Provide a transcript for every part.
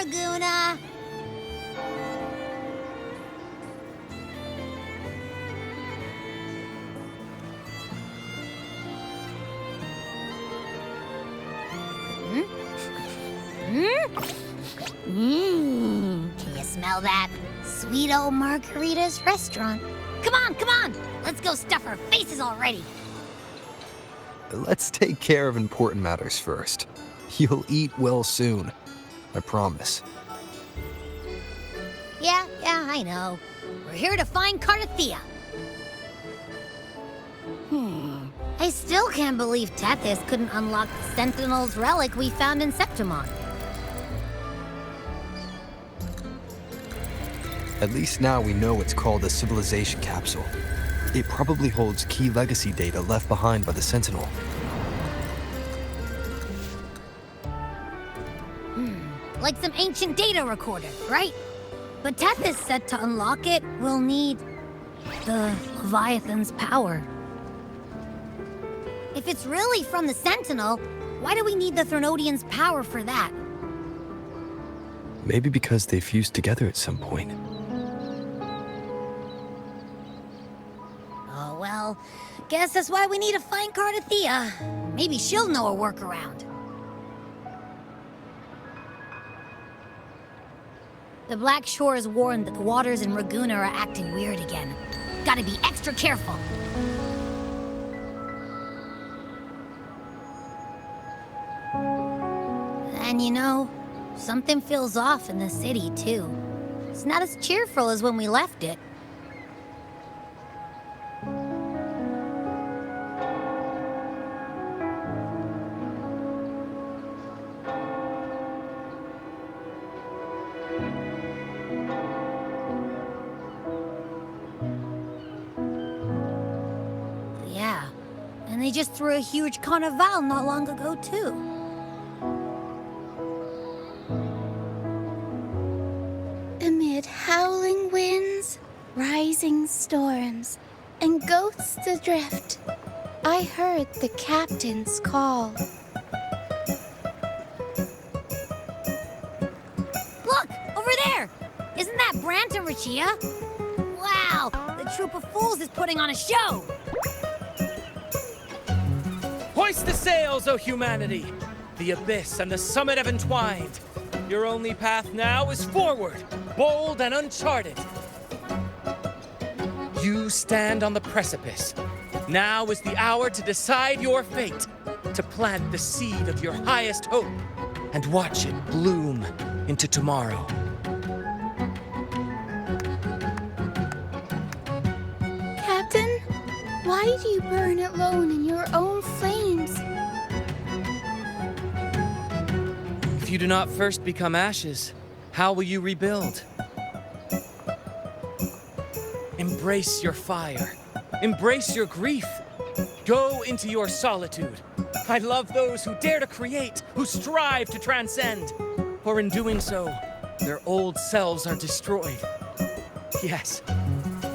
Laguna! Can you smell that? Sweet old Margarita's restaurant. Come on! Let's go stuff our faces already. Let's take care of important matters first. You'll eat well soon. I promise. Yeah, I know. We're here to find Cardathea. I still can't believe Tethys couldn't unlock the Sentinel's relic we found in Septimon. At least now we know it's called a civilization capsule. It probably holds key legacy data left behind by the Sentinel. Like some ancient data recorder, right? But Tethys said to unlock it, we'll need the Leviathan's power. If it's really from the Sentinel, why do we need the Threnodian's power for that? Maybe because they fused together at some point. Oh, well, guess that's why we need to find Cardathea. Maybe she'll know a workaround. The Black Shores warned that the waters in Raguna are acting weird again. Gotta be extra careful. And you know, something feels off in the city, too. It's not as cheerful as when we left it. Yeah, and they just threw a huge carnival not long ago, too. Amid howling winds, rising storms, and ghosts adrift, I heard the captain's call. Look! Over there! Isn't that Brant and Rachia? Wow! The troop of fools is putting on a show! Hoist the sails, O humanity! The abyss and the summit have entwined. Your only path now is forward, bold and uncharted. You stand on the precipice. Now is the hour to decide your fate, to plant the seed of your highest hope, and watch it bloom into tomorrow. Captain, why do you burn alone in your own flames? If you do not first become ashes, how will you rebuild? Embrace your fire. Embrace your grief. Go into your solitude. I love those who dare to create, who strive to transcend. For in doing so, their old selves are destroyed. Yes,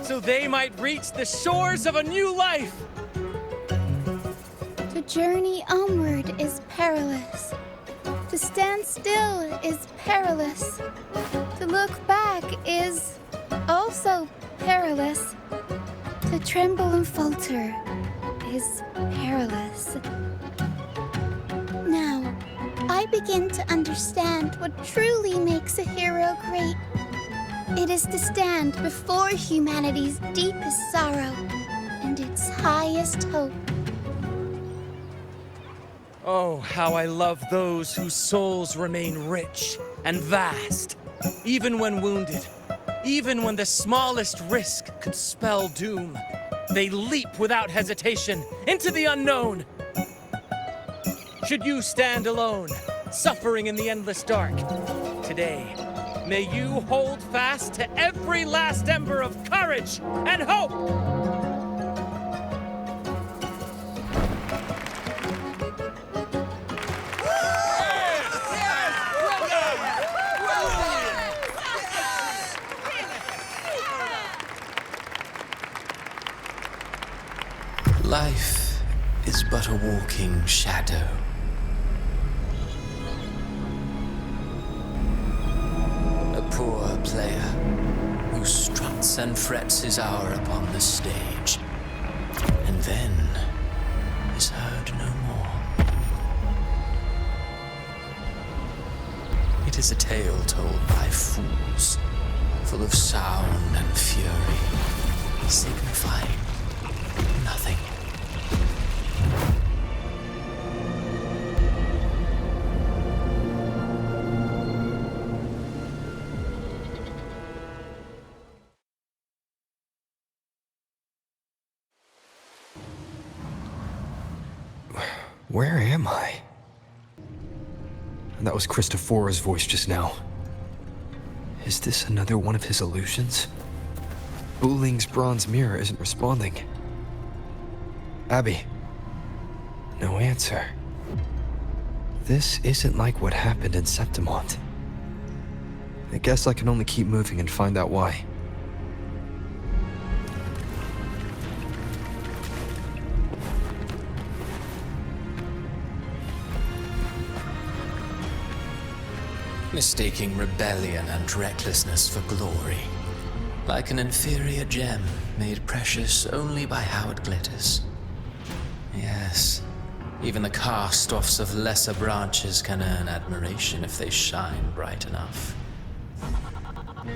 so they might reach the shores of a new life. To journey onward is perilous. To stand still is perilous. To look back is also perilous. To tremble and falter is perilous. Now, I begin to understand what truly makes a hero great. It is to stand before humanity's deepest sorrow and its highest hope. Oh, how I love those whose souls remain rich and vast, even when wounded, even when the smallest risk could spell doom. They leap without hesitation into the unknown. Should you stand alone, suffering in the endless dark, today, may you hold fast to every last ember of courage and hope! Life is but a walking shadow. player who struts and frets his hour upon the stage, and then is heard no more. It is a tale told by fools, full of sound and fury, signifying nothing. Where am I? That was Christophora's voice just now. Is this another one of his illusions? Buling's bronze mirror isn't responding. Abby. No answer. This isn't like what happened in Septimont. I guess I can only keep moving and find out why. Mistaking rebellion and recklessness for glory, like an inferior gem made precious only by how it glitters. Yes, even the cast-offs of lesser branches can earn admiration if they shine bright enough.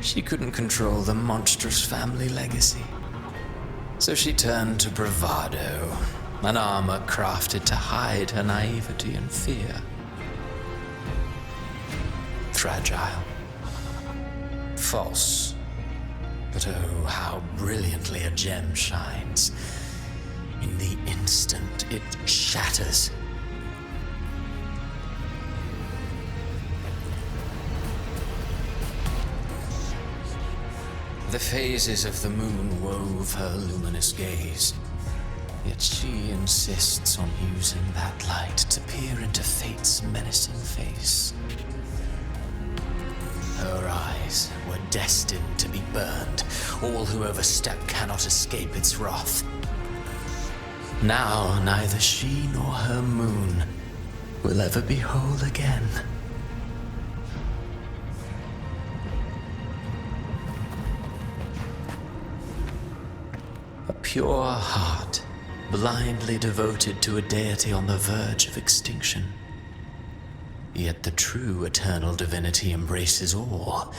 She couldn't control the monstrous family legacy, so she turned to bravado, an armor crafted to hide her naivety and fear. Fragile. False. But oh, how brilliantly a gem shines. In the instant it shatters. The phases of the moon wove her luminous gaze. Yet she insists on using that light to peer into fate's menacing face. Her eyes were destined to be burned. All who overstep cannot escape its wrath. Now neither she nor her moon will ever be whole again. A pure heart, blindly devoted to a deity on the verge of extinction. Yet the true eternal divinity embraces all.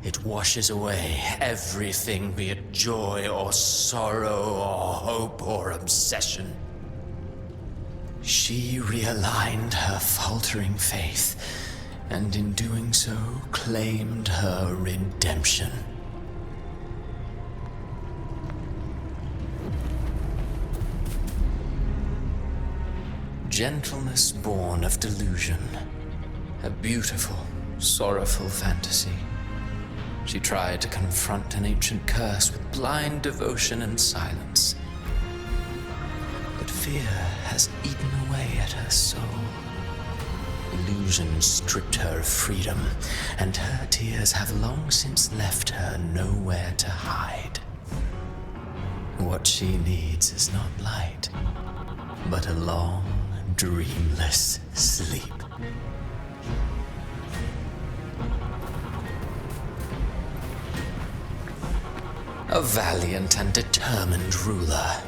It washes away everything, be it joy or sorrow or hope or obsession. She realigned her faltering faith, and in doing so claimed her redemption. Gentleness born of delusion. A beautiful, sorrowful fantasy. She tried to confront an ancient curse with blind devotion and silence. But fear has eaten away at her soul. Illusion stripped her of freedom, and her tears have long since left her nowhere to hide. What she needs is not light, but a long, dreamless sleep. A valiant and determined ruler.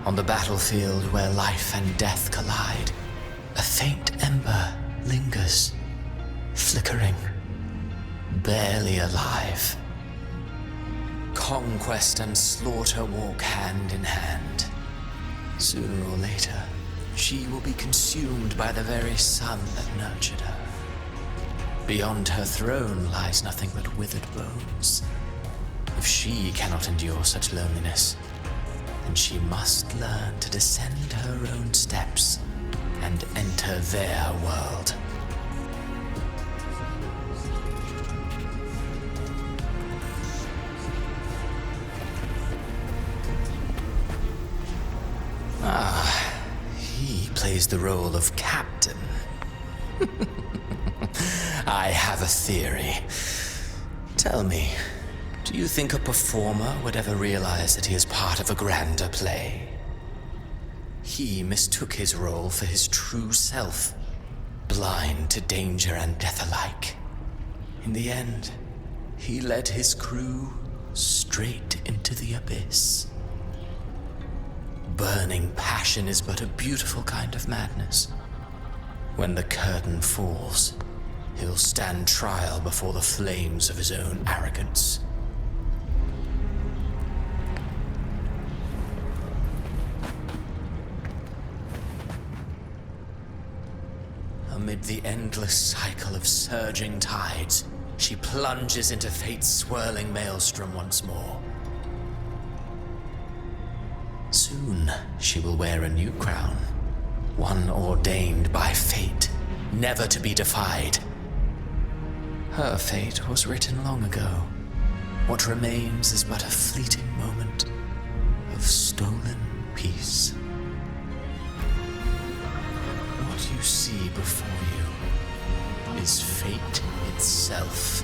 On the battlefield where life and death collide, a faint ember lingers, flickering, barely alive. Conquest and slaughter walk hand in hand. Sooner or later, she will be consumed by the very sun that nurtured her. Beyond her throne lies nothing but withered bones. If she cannot endure such loneliness, then she must learn to descend her own steps and enter their world. He plays the role of captain. I have a theory. Tell me, do you think a performer would ever realize that he is part of a grander play? He mistook his role for his true self, blind to danger and death alike. In the end, he led his crew straight into the abyss. Burning passion is but a beautiful kind of madness. When the curtain falls, he'll stand trial before the flames of his own arrogance. Amid the endless cycle of surging tides, she plunges into fate's swirling maelstrom once more. Soon, she will wear a new crown, one ordained by fate, never to be defied. Her fate was written long ago. What remains is but a fleeting moment of stolen peace. What you see before you is fate itself.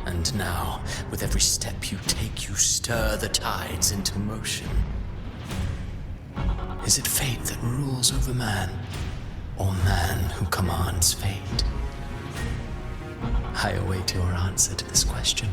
And now, with every step you take, you stir the tides into motion. Is it fate that rules over man, or man who commands fate? I await your answer to this question.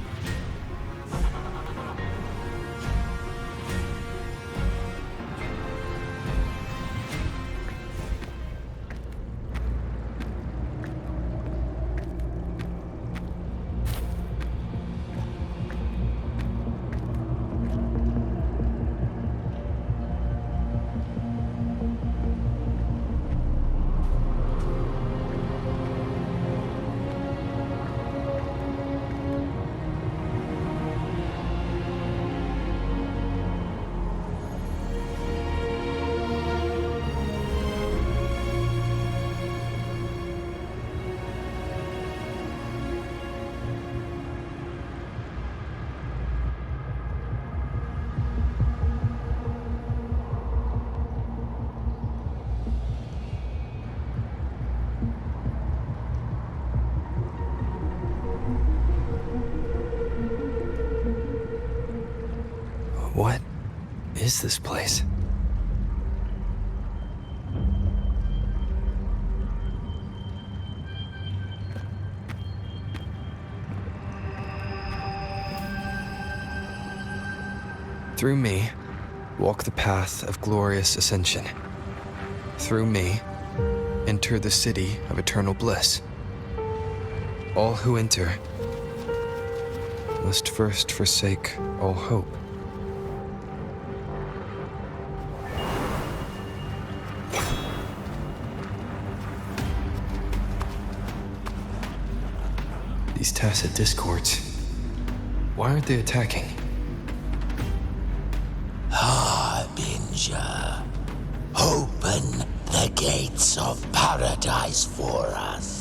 What is this place? Through me, walk the path of glorious ascension. Through me, enter the city of eternal bliss. All who enter must first forsake all hope. These tacit discords, why aren't they attacking? Harbinger, open the gates of paradise for us.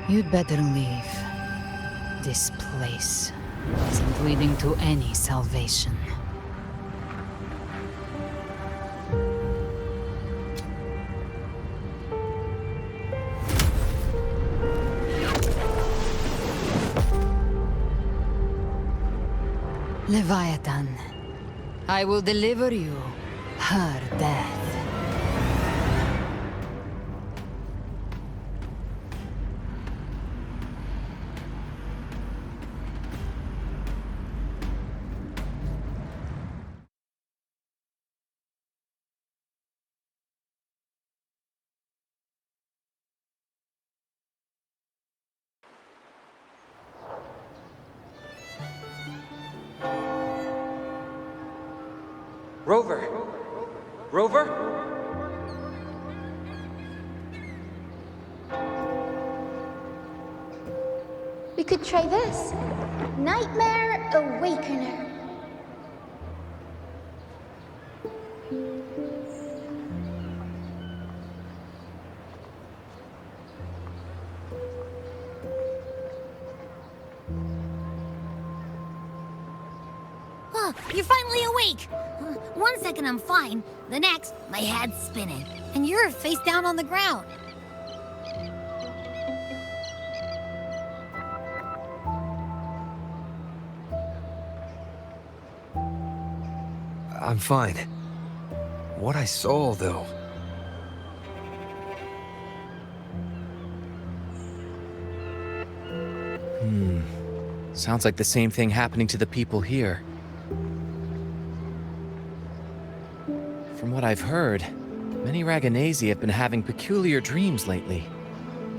You'd better leave. This place isn't leading to any salvation. Leviathan, I will deliver you her death. Rover! Rover? We could try this. Nightmare Awakener. Oh, you're finally awake! 1 second I'm fine, the next, my head's spinning, and you're face down on the ground. I'm fine. What I saw, though. Sounds like the same thing happening to the people here. From what I've heard, many Raganesi have been having peculiar dreams lately.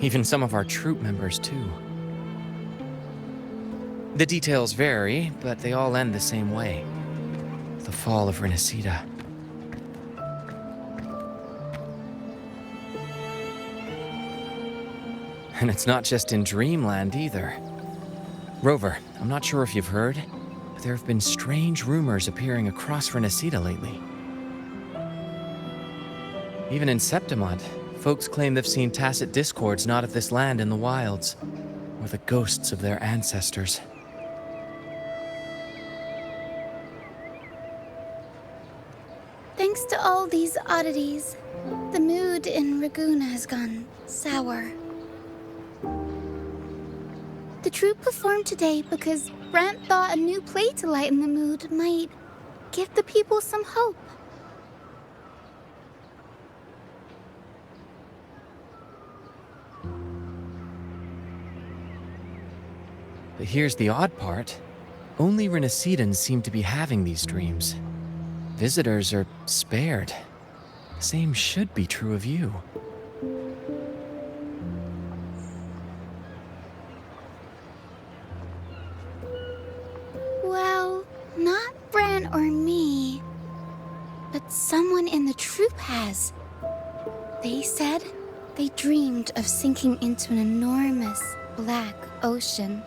Even some of our troop members, too. The details vary, but they all end the same way. The fall of Rinascita. And it's not just in Dreamland either. Rover, I'm not sure if you've heard, but there have been strange rumors appearing across Rinascita lately. Even in Septimont, folks claim they've seen tacit discords not of this land in the wilds, or the ghosts of their ancestors. Thanks to all these oddities, the mood in Raguna has gone sour. The troupe performed today because Brant thought a new play to lighten the mood might give the people some hope. But here's the odd part. Only Rinascitans seem to be having these dreams. Visitors are spared. The same should be true of you. Well, not Bran or me, but someone in the troupe has. They said they dreamed of sinking into an enormous black ocean.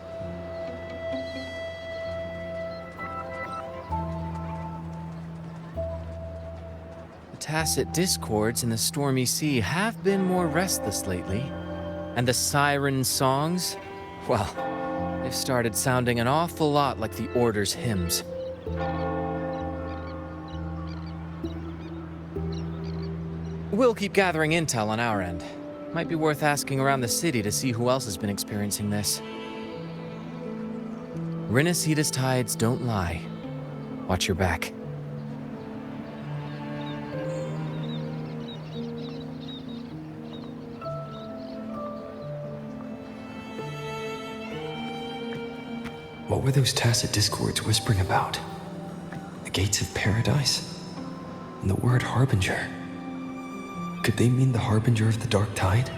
The tacit discords in the stormy sea have been more restless lately. And the siren songs, well, they've started sounding an awful lot like the Order's hymns. We'll keep gathering intel on our end. Might be worth asking around the city to see who else has been experiencing this. Rinascita's tides don't lie. Watch your back. What were those tacit discords whispering about? The gates of paradise? And the word harbinger? Could they mean the harbinger of the dark tide?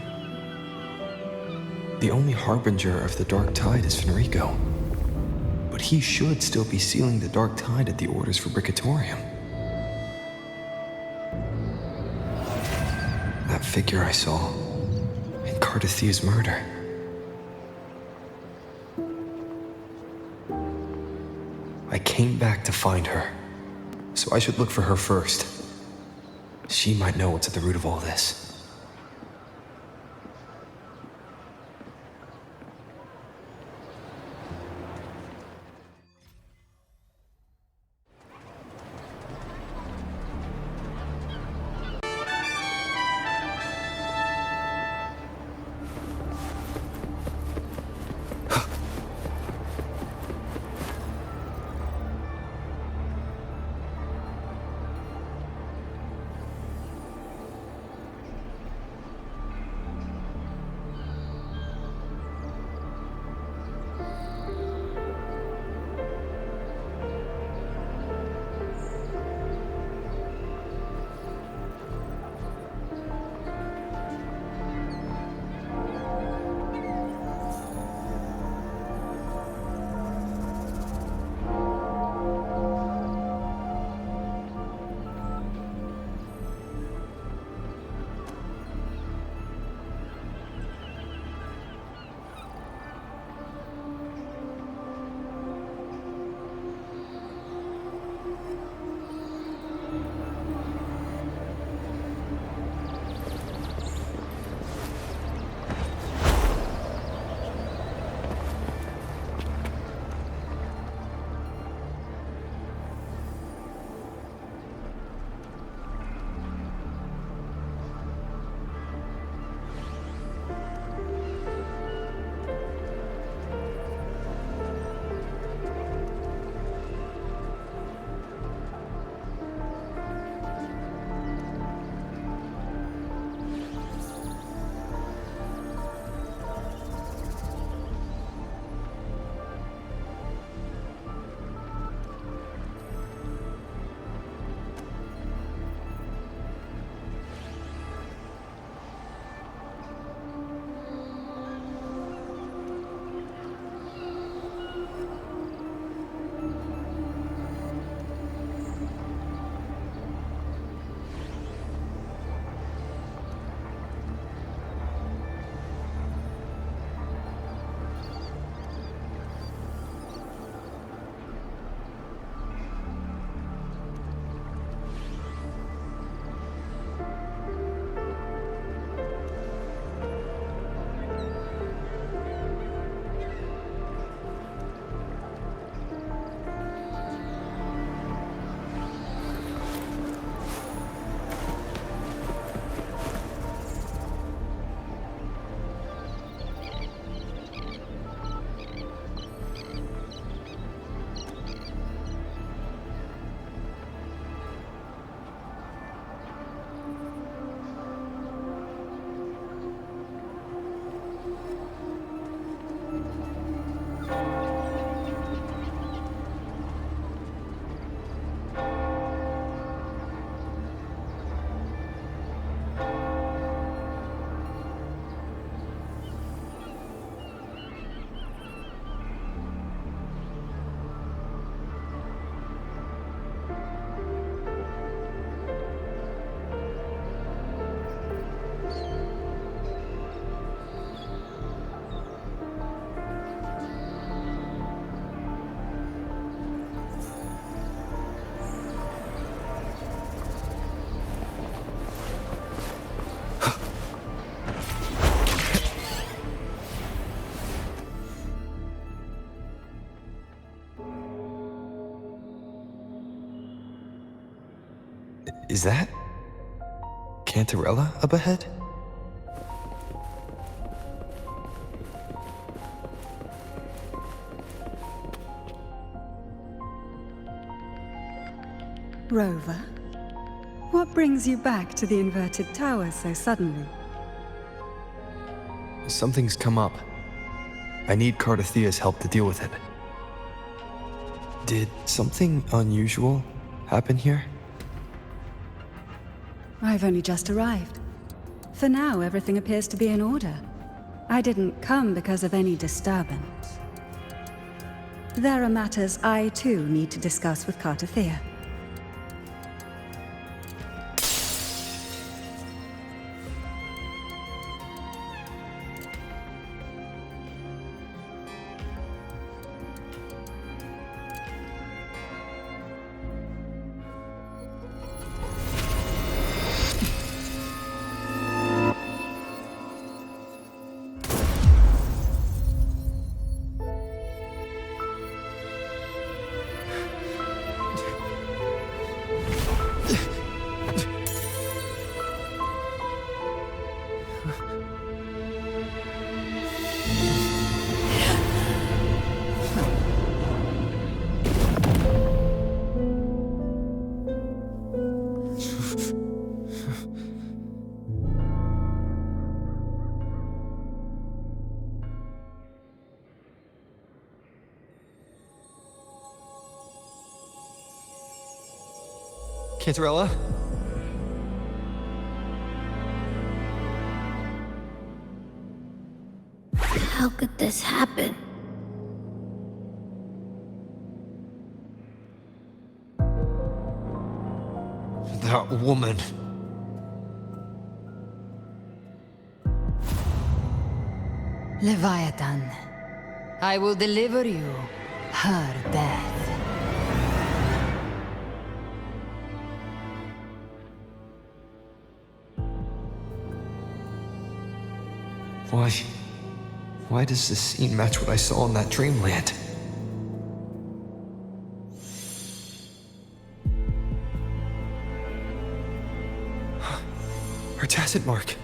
The only harbinger of the dark tide is Fenrico. But he should still be sealing the dark tide at the Order's Fabricatorium. That figure I saw in Cardathia's murder. I came back to find her, so I should look for her first. She might know what's at the root of all this. Is that Cantarella up ahead? Rover, what brings you back to the inverted tower so suddenly? Something's come up. I need Cardathea's help to deal with it. Did something unusual happen here? I've only just arrived. For now, everything appears to be in order. I didn't come because of any disturbance. There are matters I, too, need to discuss with Cardathea. Cantarella? How could this happen? That woman. Leviathan, I will deliver you her death. Why does this scene match what I saw in that dreamland? Her tacit mark.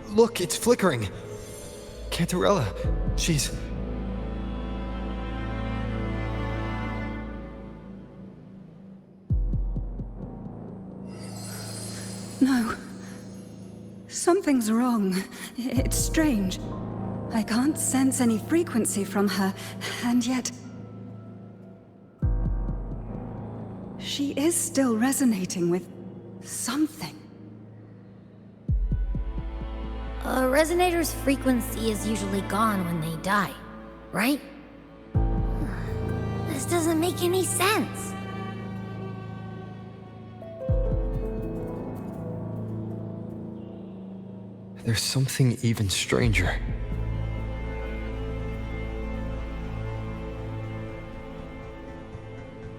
Look, it's flickering. Cantarella, she's... No. Something's wrong. It's strange. I can't sense any frequency from her, and yet... she is still resonating with something. A resonator's frequency is usually gone when they die, right? This doesn't make any sense. There's something even stranger.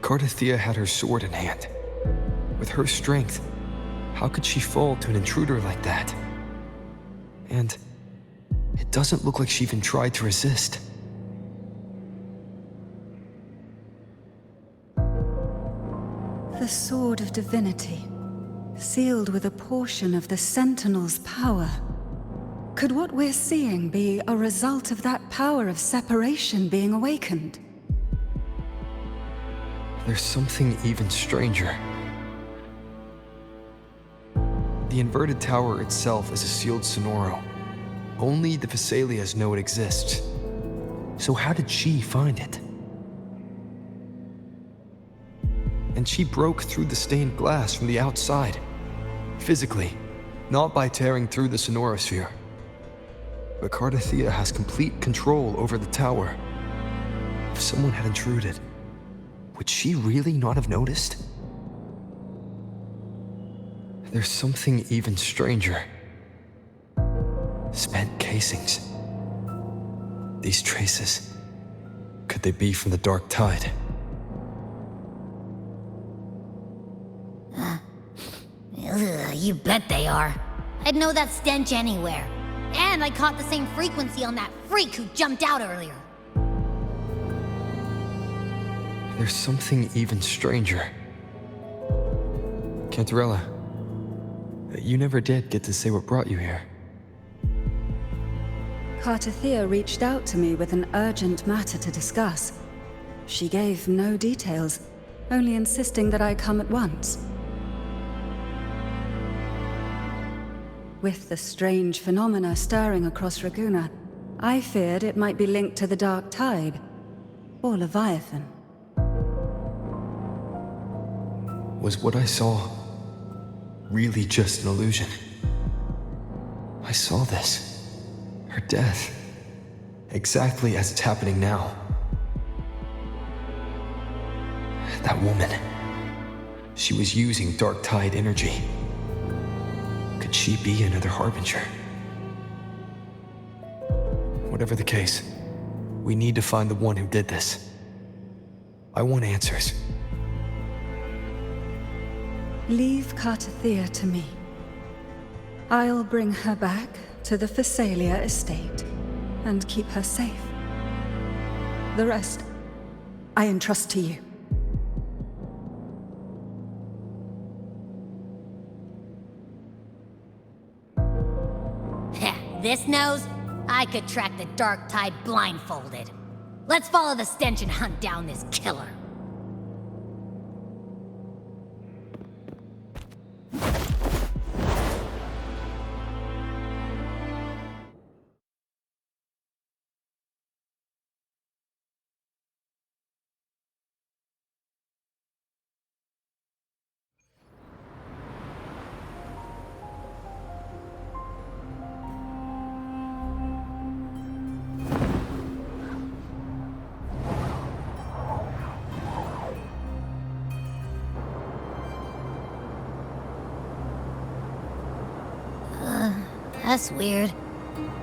Cardathea had her sword in hand. With her strength, how could she fall to an intruder like that? And it doesn't look like she even tried to resist. The Sword of Divinity, sealed with a portion of the Sentinel's power. Could what we're seeing be a result of that power of separation being awakened? There's something even stranger. The inverted tower itself is a sealed sonoro. Only the Vesalias know it exists. So how did she find it? And she broke through the stained glass from the outside. Physically, not by tearing through the sonorosphere. But Cardathea has complete control over the tower. If someone had intruded, would she really not have noticed? There's something even stranger. Spent casings. These traces, could they be from the Dark Tide? Ugh, you bet they are. I'd know that stench anywhere. And I caught the same frequency on that freak who jumped out earlier. There's something even stranger. Cantarella, you never did get to say what brought you here. Cartathea reached out to me with an urgent matter to discuss. She gave no details, only insisting that I come at once. With the strange phenomena stirring across Raguna, I feared it might be linked to the Dark Tide, or Leviathan. Was what I saw really just an illusion? I saw this. Her death. Exactly as it's happening now. That woman. She was using Dark Tide energy. Could she be another Harbinger? Whatever the case, we need to find the one who did this. I want answers. Leave Cartathea to me. I'll bring her back to the Phasalia estate and keep her safe. The rest, I entrust to you. This nose? I could track the Dark Tide blindfolded. Let's follow the stench and hunt down this killer. That's weird.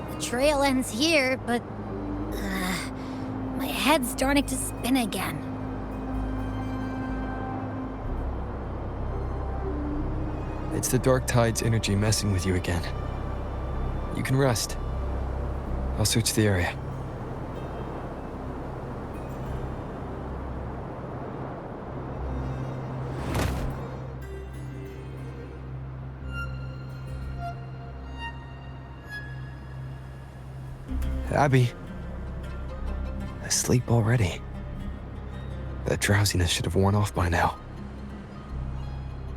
The trail ends here, but... my head's starting to spin again. It's the Dark Tide's energy messing with you again. You can rest. I'll search the area. Abby. Asleep already. That drowsiness should have worn off by now.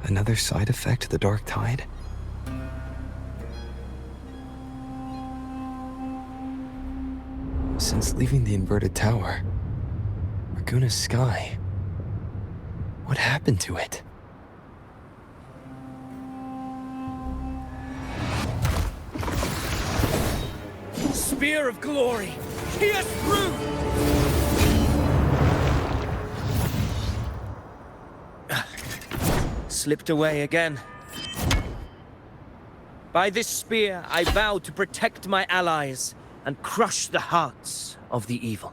Another side effect of the Dark Tide? Since leaving the inverted tower, Raguna's sky, what happened to it? Spear of glory! Pierce through! Slipped away again. By this spear, I vow to protect my allies and crush the hearts of the evil.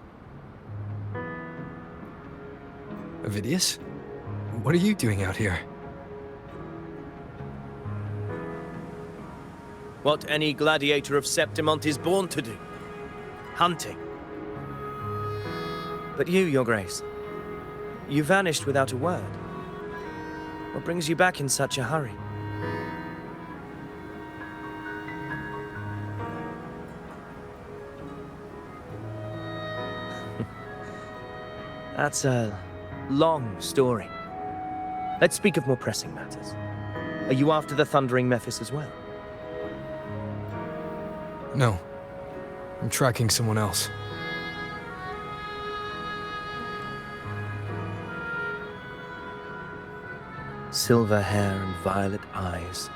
Ovidius? What are you doing out here? What any gladiator of Septimont is born to do. Hunting. But you, Your Grace, you vanished without a word. What brings you back in such a hurry? That's a long story. Let's speak of more pressing matters. Are you after the Thundering Mephis as well? No. I'm tracking someone else. Silver hair and violet eyes,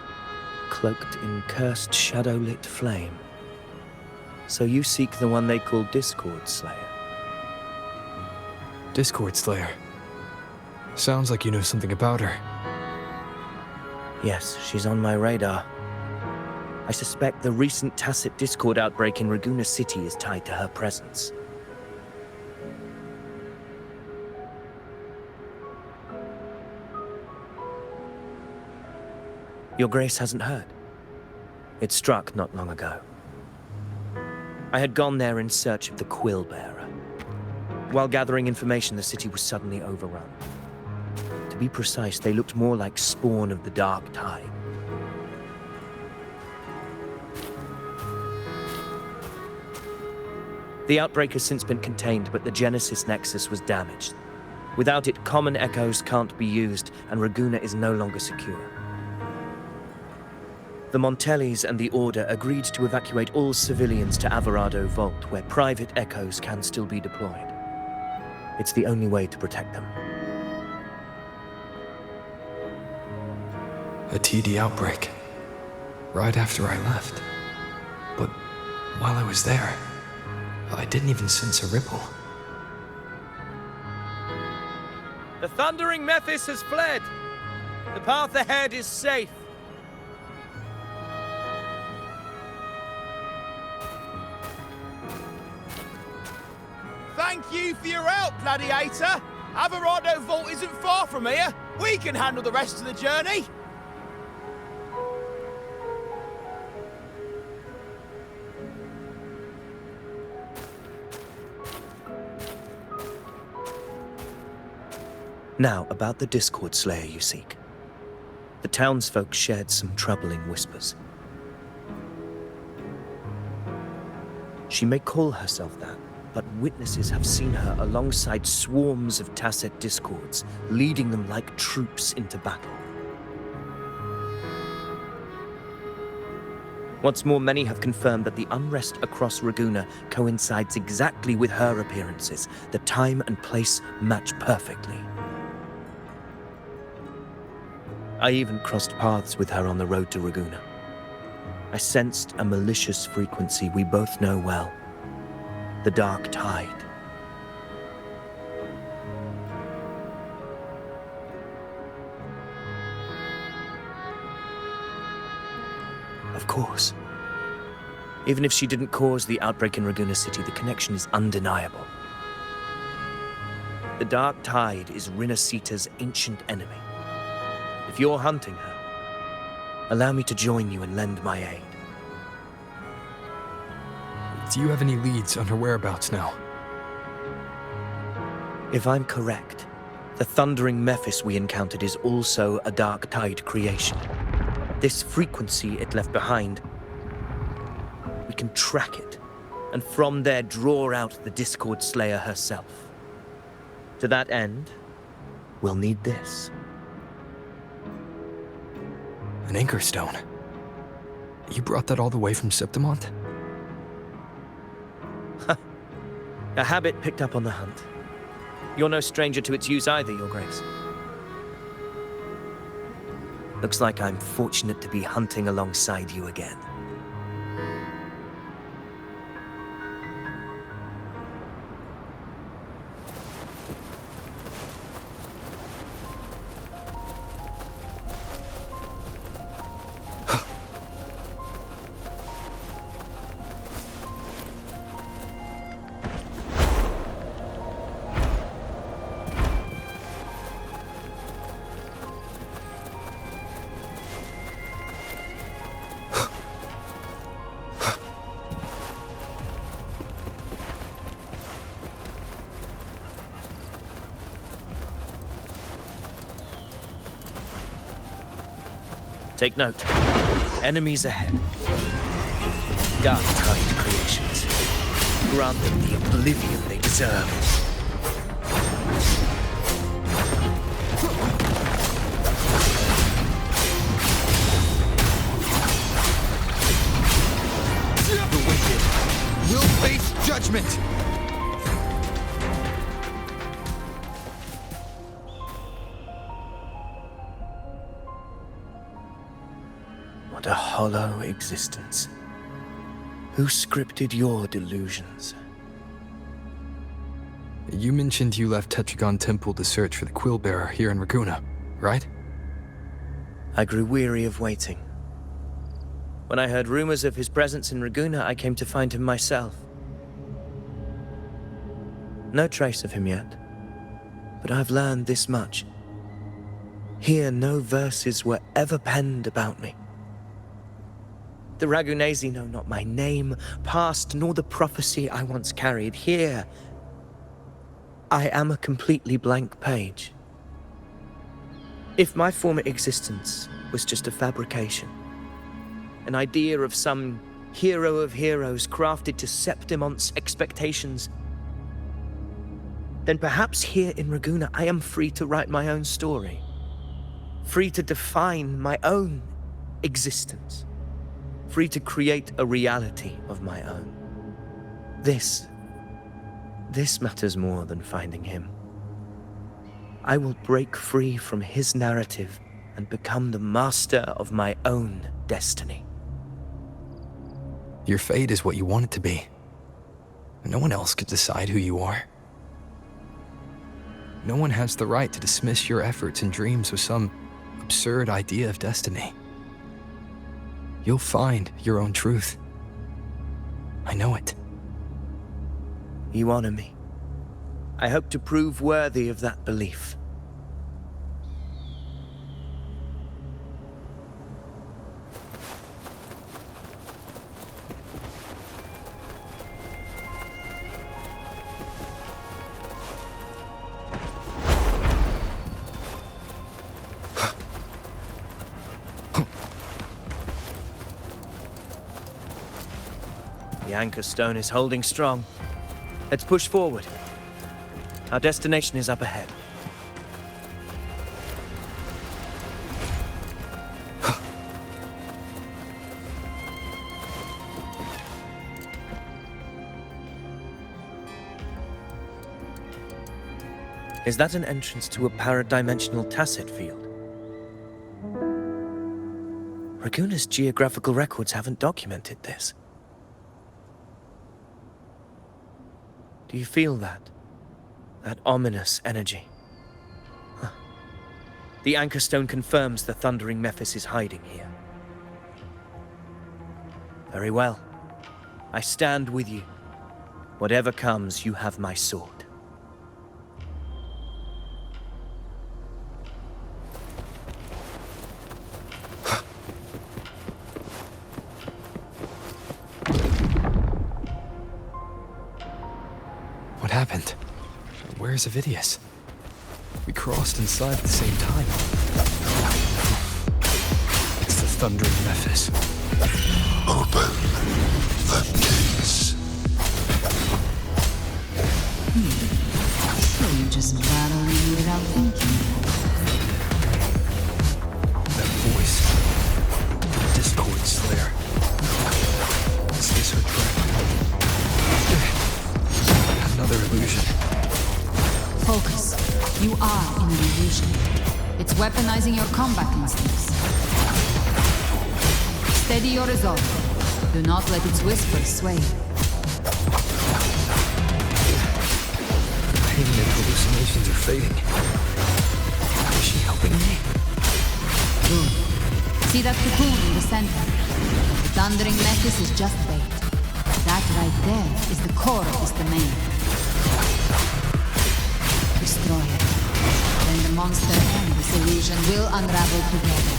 cloaked in cursed shadow-lit flame. So you seek the one they call Discord Slayer. Discord Slayer. Sounds like you know something about her. Yes, she's on my radar. I suspect the recent tacit Discord outbreak in Raguna City is tied to her presence. Your Grace hasn't heard. It struck not long ago. I had gone there in search of the Quill Bearer. While gathering information, the city was suddenly overrun. To To be precise, they looked more like spawn of the Dark Tide. The outbreak has since been contained, but the Genesis Nexus was damaged. Without it, common echoes can't be used, and Ragusa is no longer secure. The Montellis and the Order agreed to evacuate all civilians to Alvarado Vault, where private echoes can still be deployed. It's the only way to protect them. A TD outbreak. Right after I left. But while I was there, I didn't even sense a ripple. The Thundering Mephis has fled. The path ahead is safe. Thank you for your help, Gladiator. Alvarado Vault isn't far from here. We can handle the rest of the journey. Now, about the Discord Slayer you seek. The townsfolk shared some troubling whispers. She may call herself that, but witnesses have seen her alongside swarms of Tacet Discords, leading them like troops into battle. What's more, many have confirmed that the unrest across Ragusa coincides exactly with her appearances. The time and place match perfectly. I even crossed paths with her on the road to Ragusa. I sensed a malicious frequency we both know well. The Dark Tide. Of course. Even if she didn't cause the outbreak in Ragusa City, the connection is undeniable. The Dark Tide is Rinascita's ancient enemy. If you're hunting her, allow me to join you and lend my aid. Do you have any leads on her whereabouts now? If I'm correct, the Thundering Mephis we encountered is also a Dark Tide creation. This frequency it left behind, we can track it, and from there draw out the Discord Slayer herself. To that end, we'll need this. An anchor stone. You brought that all the way from Septimont? A habit picked up on the hunt. You're no stranger to its use either, Your Grace. Looks like I'm fortunate to be hunting alongside you again. Take note. Enemies ahead. Dark Tide creations. Grant them the oblivion they deserve. The wicked will face judgment. What a hollow existence. Who scripted your delusions? You mentioned you left Tetragon Temple to search for the Quill Bearer here in Ragusa, right? I grew weary of waiting. When I heard rumors of his presence in Ragusa, I came to find him myself. No trace of him yet, but I've learned this much. Here, no verses were ever penned about me. The Ragunesi know not my name, past, nor the prophecy I once carried. Here, I am a completely blank page. If my former existence was just a fabrication, an idea of some hero of heroes crafted to Septimont's expectations, then perhaps here in Raguna I am free to write my own story. Free to define my own existence. Free to create a reality of my own. This matters more than finding him. I will break free from his narrative and become the master of my own destiny. Your fate is what you want it to be. No one else could decide who you are. No one has the right to dismiss your efforts and dreams with some absurd idea of destiny. You'll find your own truth. I know it. You honor me. I hope to prove worthy of that belief. The anchor stone is holding strong. Let's push forward. Our destination is up ahead. Is that an entrance to a paradimensional tacit field? Raguna's geographical records haven't documented this. Do you feel that? That ominous energy? Huh. The anchor stone confirms the thundering Mephis is hiding here. Very well. I stand with you. Whatever comes, you have my sword. What happened? Where's Avidius? We crossed inside at the same time. It's the thundering Mephis. Open the gates. So you just battle me without thinking. That voice. The Discord Slayer. Is this her trap? Another illusion. Focus. You are in an illusion. It's weaponizing your combat instincts. Steady your resolve. Do not let its whispers sway. Pain and hallucinations are fading. Is she helping me? Good. See that cocoon in the center? The thundering Mephis is just bait. That right there is the core of this domain. Destroy it. Then the monster and this illusion will unravel together.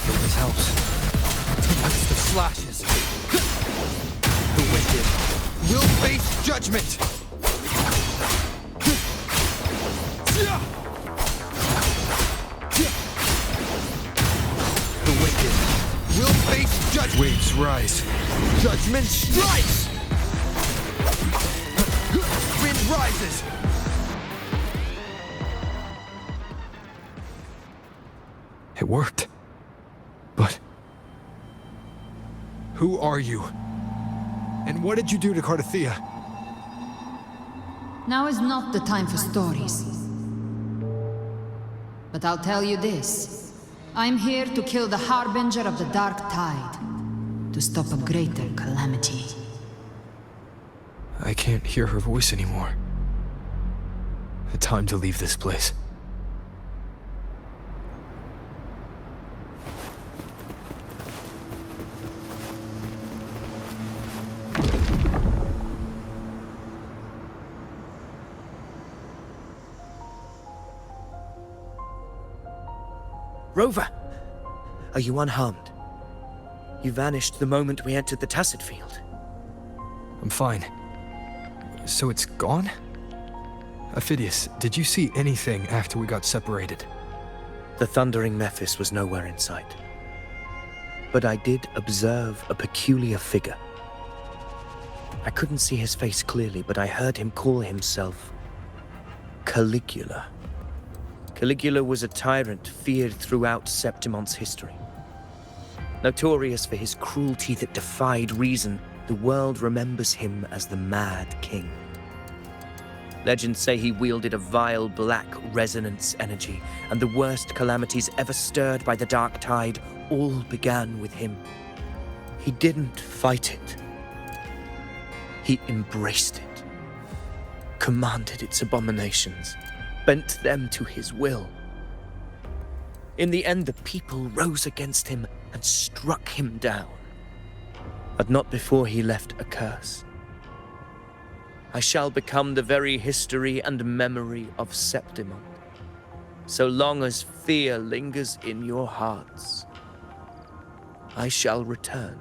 This helps. That's the flashes. The wicked will face judgment. The wicked will face judgment. Waves rise. Judgment strikes. Wind rises. It worked. But who are you? And what did you do to Cardathea? Now is not the time for stories. But I'll tell you this. I'm here to kill the harbinger of the dark tide. To stop a greater calamity. I can't hear her voice anymore. Time to leave this place. Rover! Are you unharmed? You vanished the moment we entered the tacit field. I'm fine. So it's gone? Phidias, did you see anything after we got separated? The thundering Mephis was nowhere in sight. But I did observe a peculiar figure. I couldn't see his face clearly, but I heard him call himself Caligula. Caligula was a tyrant feared throughout Septimon's history. Notorious for his cruelty that defied reason, the world remembers him as the Mad King. Legends say he wielded a vile black resonance energy, and the worst calamities ever stirred by the Dark Tide all began with him. He didn't fight it. He embraced it, commanded its abominations, bent them to his will. In the end, the people rose against him and struck him down. But not before he left a curse. I shall become the very history and memory of Septimon, so long as fear lingers in your hearts. I shall return.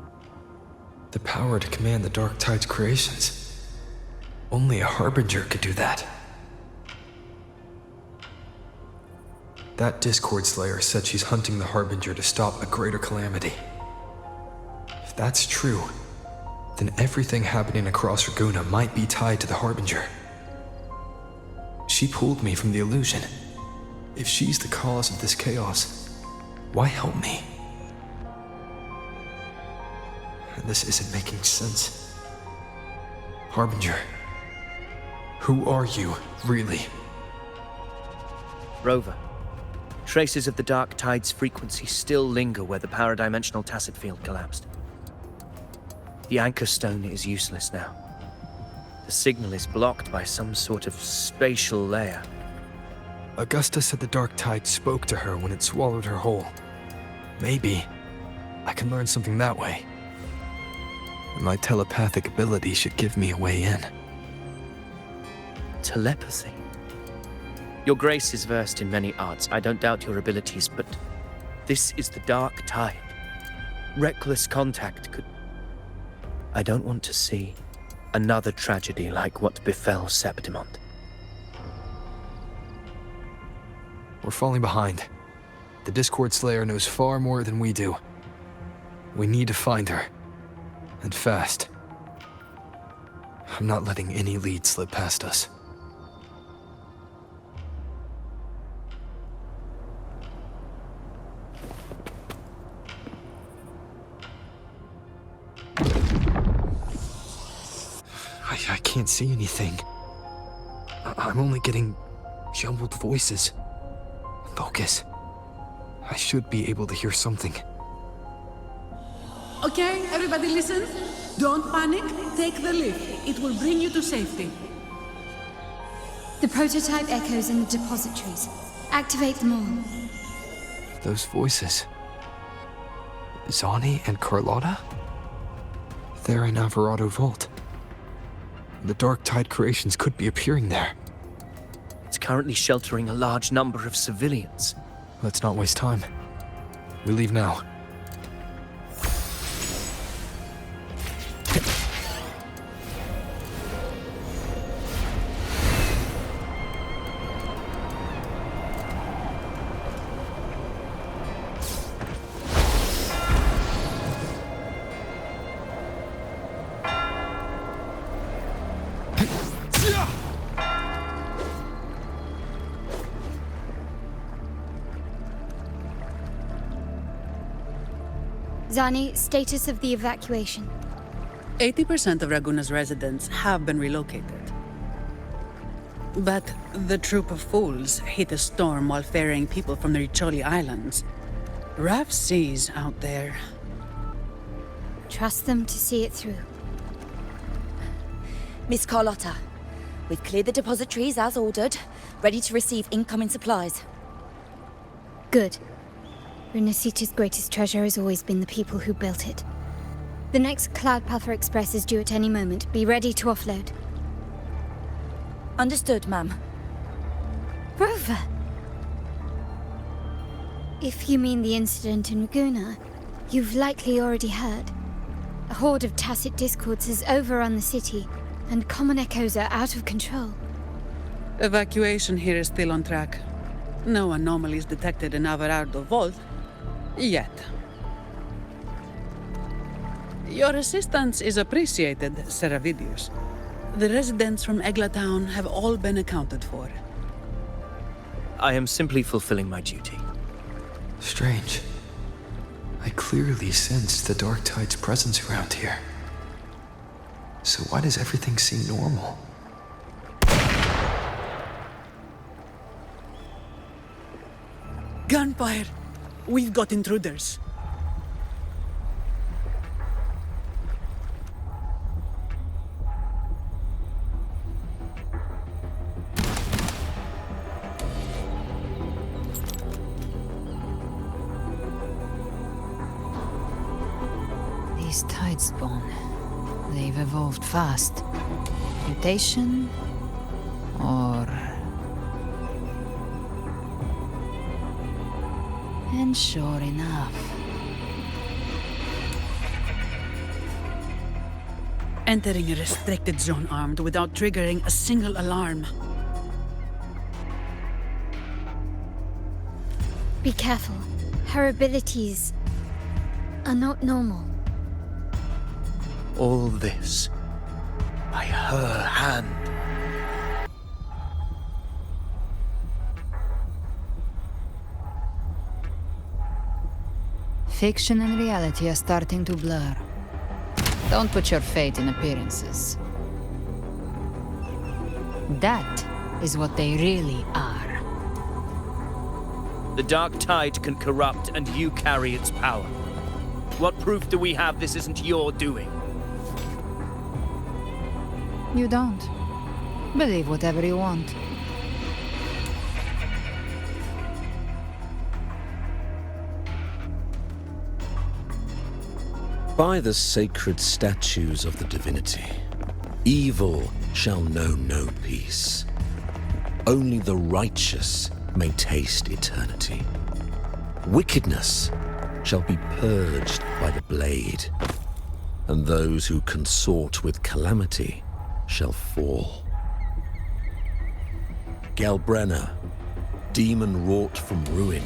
The power to command the Dark Tide's creations. Only a Harbinger could do that. That Discord Slayer said she's hunting the Harbinger to stop a greater calamity. If that's true, then everything happening across Raguna might be tied to the Harbinger. She pulled me from the illusion. If she's the cause of this chaos, why help me? This isn't making sense. Harbinger, who are you, really? Rover, traces of the Dark Tide's frequency still linger where the paradimensional tacit field collapsed. The anchor stone is useless now. The signal is blocked by some sort of spatial layer. Augusta said the Dark Tide spoke to her when it swallowed her whole. Maybe I can learn something that way. My telepathic ability should give me a way in. Telepathy? Your Grace is versed in many arts. I don't doubt your abilities, but this is the Dark Tide. Reckless contact could... I don't want to see another tragedy like what befell Septimon. We're falling behind. The Discord Slayer knows far more than we do. We need to find her. And fast. I'm not letting any lead slip past us. I can't see anything. I'm only getting jumbled voices. Focus. I should be able to hear something. Okay, everybody listen. Don't panic. Take the lift. It will bring you to safety. The prototype echoes in the depositories. Activate them all. Those voices. Zani and Carlotta? They're in Alvarado Vault. The Dark Tide creations could be appearing there. It's currently sheltering a large number of civilians. Let's not waste time. We leave now. Zani, status of the evacuation. 80% of Raguna's residents have been relocated. But the troop of fools hit a storm while ferrying people from the Riccioli Islands. Rough seas out there. Trust them to see it through. Miss Carlotta, we've cleared the depositories as ordered, ready to receive incoming supplies. Good. Rinascita's greatest treasure has always been the people who built it. The next Cloudpather Express is due at any moment. Be ready to offload. Understood, ma'am. Rover! If you mean the incident in Raguna, you've likely already heard. A horde of tacit discords has overrun the city, and common echoes are out of control. Evacuation here is still on track. No anomalies detected in Averardo Vault. Yet. Your assistance is appreciated, Seravidius. The residents from Eglatown have all been accounted for. I am simply fulfilling my duty. Strange. I clearly sense the Dark Tide's presence around here. So why does everything seem normal? Gunfire! We've got intruders. These Tidespawn, they've evolved fast. Mutation? Or... And sure enough... Entering a restricted zone armed without triggering a single alarm. Be careful. Her abilities are not normal. All this by her hand. Fiction and reality are starting to blur. Don't put your faith in appearances. That is what they really are. The Dark Tide can corrupt, and you carry its power. What proof do we have this isn't your doing? You don't. Believe whatever you want. By the sacred statues of the divinity, evil shall know no peace. Only the righteous may taste eternity. Wickedness shall be purged by the blade, and those who consort with calamity shall fall. Gelbrenna, demon wrought from ruin,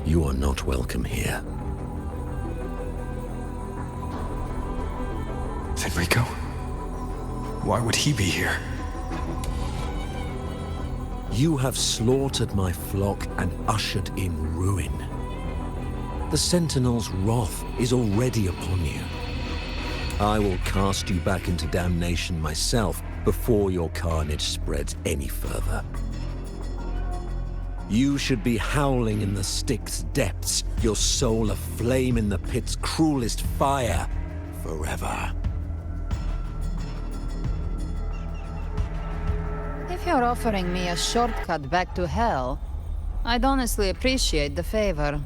you are not welcome here. Fenrico? Why would he be here? You have slaughtered my flock and ushered in ruin. The Sentinel's wrath is already upon you. I will cast you back into damnation myself before your carnage spreads any further. You should be howling in the Styx's depths, your soul aflame in the pit's cruelest fire, forever. If you're offering me a shortcut back to hell, I'd honestly appreciate the favor.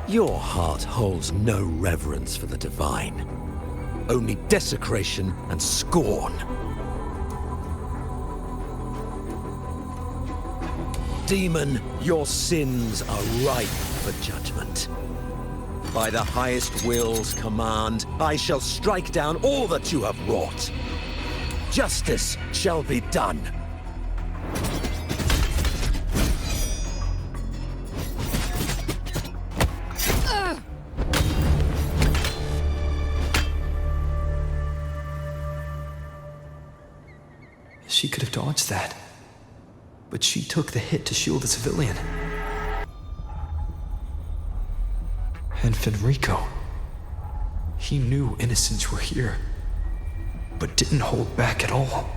Your heart holds no reverence for the divine, only desecration and scorn. Demon, your sins are ripe for judgment. By the highest will's command, I shall strike down all that you have wrought. Justice shall be done. She could have dodged that. But she took the hit to shield a civilian. And Fenrico. He knew innocents were here, but didn't hold back at all.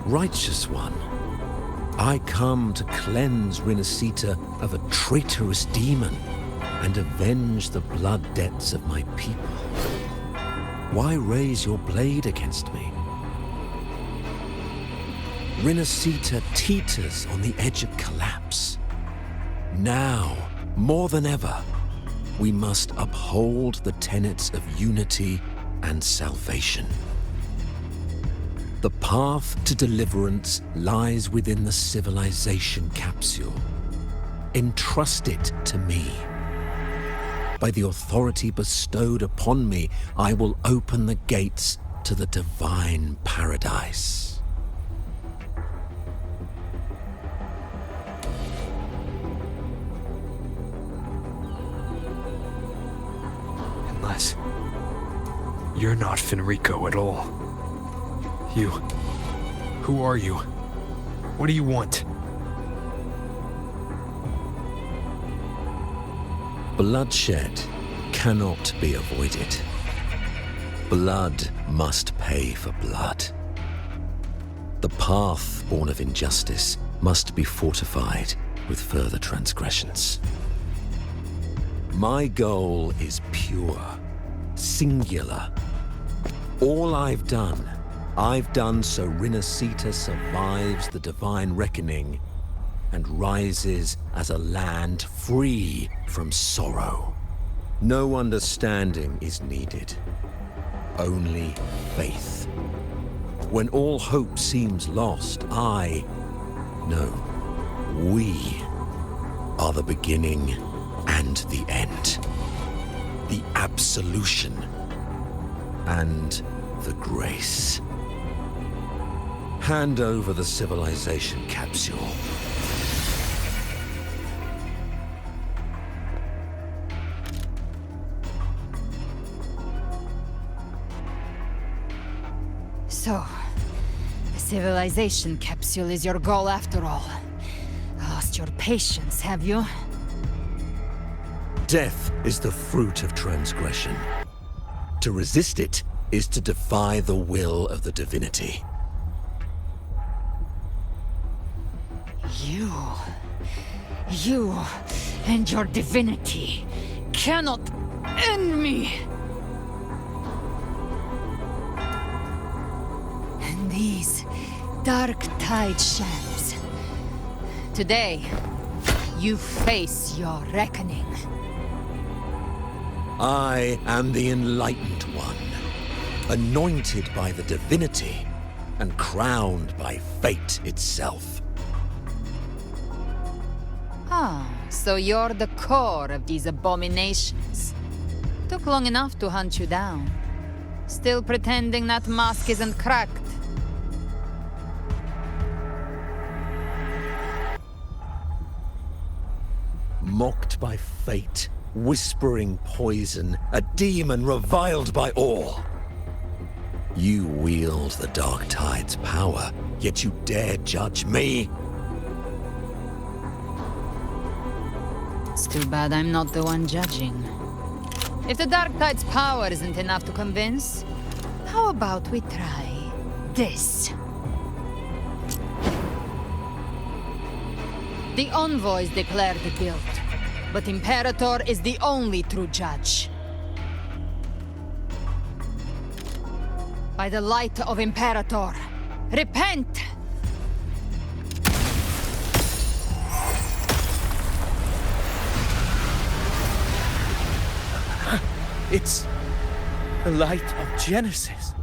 Righteous One, I come to cleanse Rinascita of a traitorous demon and avenge the blood debts of my people. Why raise your blade against me? Rinascita teeters on the edge of collapse. Now, more than ever, we must uphold the tenets of unity and salvation. The path to deliverance lies within the civilization capsule. entrust it to me. By the authority bestowed upon me, I will open the gates to the divine paradise. Unless you're not Fenrico at all. Who are you? What do you want? Bloodshed cannot be avoided. Blood must pay for blood. The path born of injustice must be fortified with further transgressions. My goal is pure, singular. All I've done so Rinascita survives the divine reckoning and rises as a land free from sorrow. No understanding is needed, only faith. When all hope seems lost, we are the beginning and the end. The absolution and the grace. Hand over the civilization capsule. So, the civilization capsule is your goal after all. Lost your patience, have you? Death is the fruit of transgression. To resist it is to defy the will of the divinity. You and your divinity cannot end me! And these dark tide shams. Today, you face your reckoning. I am the Enlightened One, anointed by the divinity and crowned by fate itself. Ah, so you're the core of these abominations. Took long enough to hunt you down. Still pretending that mask isn't cracked. Mocked by fate, whispering poison, a demon reviled by all. You wield the Dark Tide's power, yet you dare judge me? It's too bad I'm not the one judging. If the Dark Tide's power isn't enough to convince, how about we try this? The envoys declared the guilt, but Imperator is the only true judge. By the light of Imperator, repent! It's the light of Genesis.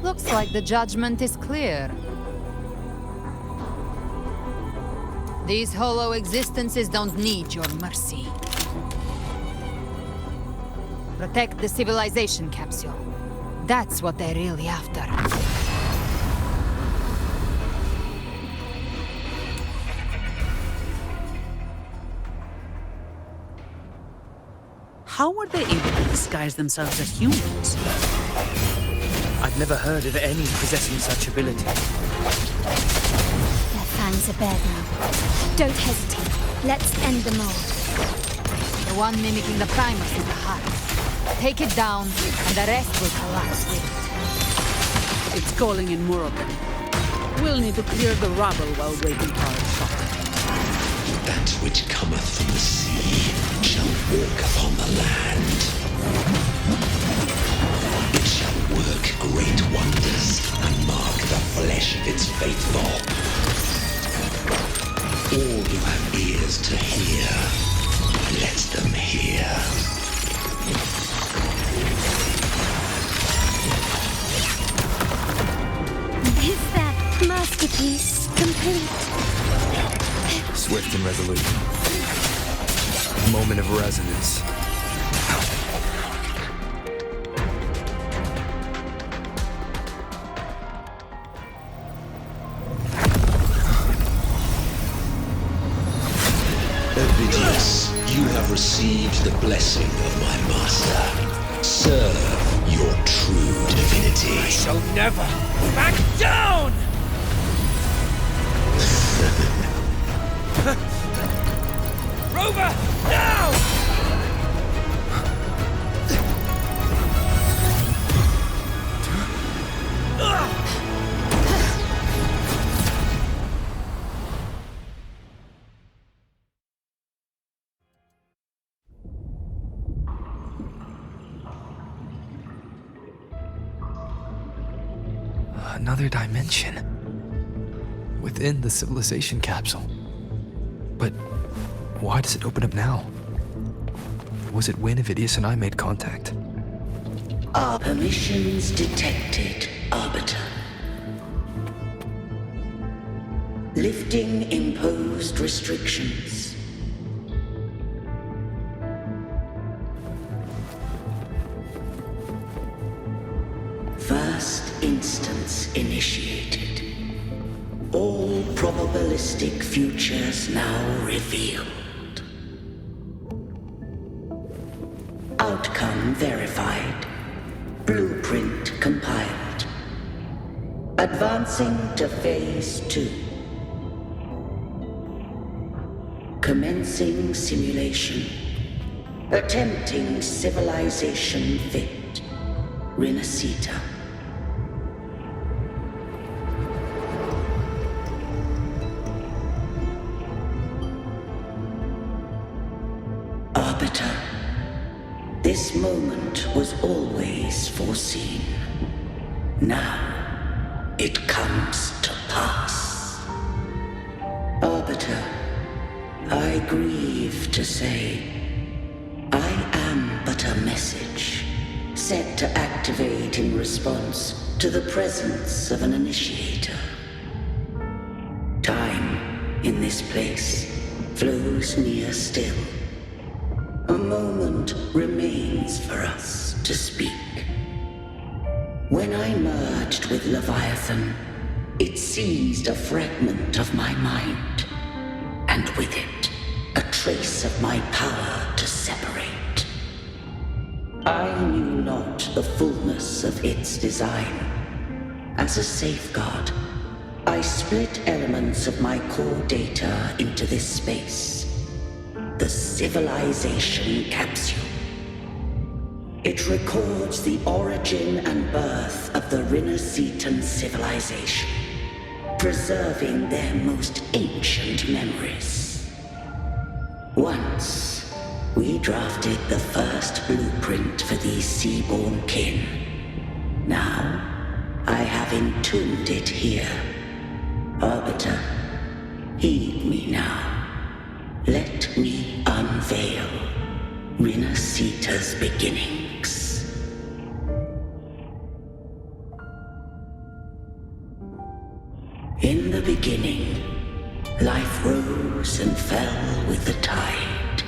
Looks like the judgment is clear. These hollow existences don't need your mercy. Protect the civilization capsule. That's what they're really after. How were they able to disguise themselves as humans? I've never heard of any possessing such ability. Their fangs are bared now. Don't hesitate. Let's end them all. The one mimicking the Primus is the heart. Take it down, and the rest will collapse with it. It's calling in more of them. We'll need to clear the rubble while waiting for our shot. That which cometh from the sea shall walk upon the land. It shall work great wonders and mark the flesh of its faithful. All who have ears to hear, let them hear. Peace complete. Swift and resolute. Moment of resonance. Ovidius, you have received the blessing of my master. Serve your true divinity. I shall never back down! Rover, now! Another dimension. Within the civilization capsule. But why does it open up now? Was it when Ovidius and I made contact? Our permissions detected, Arbiter. Lifting imposed restrictions. First instance initiated. All probabilistic futures now revealed. Outcome verified. Blueprint compiled. Advancing to Phase 2. Commencing simulation. Attempting civilization fit. Rinascita. Arbiter, this moment was always foreseen. Now, it comes to pass. Arbiter, I grieve to say, I am but a message, set to activate in response to the presence of an initiator. Time, in this place, flows near still. A moment remains for us to speak. When I merged with Leviathan, it seized a fragment of my mind, and with it, a trace of my power to separate. I knew not the fullness of its design. As a safeguard, I split elements of my core data into this space. The civilization capsule. It records the origin and birth of the Rinascitan civilization, preserving their most ancient memories. Once, we drafted the first blueprint for these seaborn kin. Now, I have entombed it here. Arbiter, heed me now. Let me unveil Rinascita's beginnings. In the beginning, life rose and fell with the tide.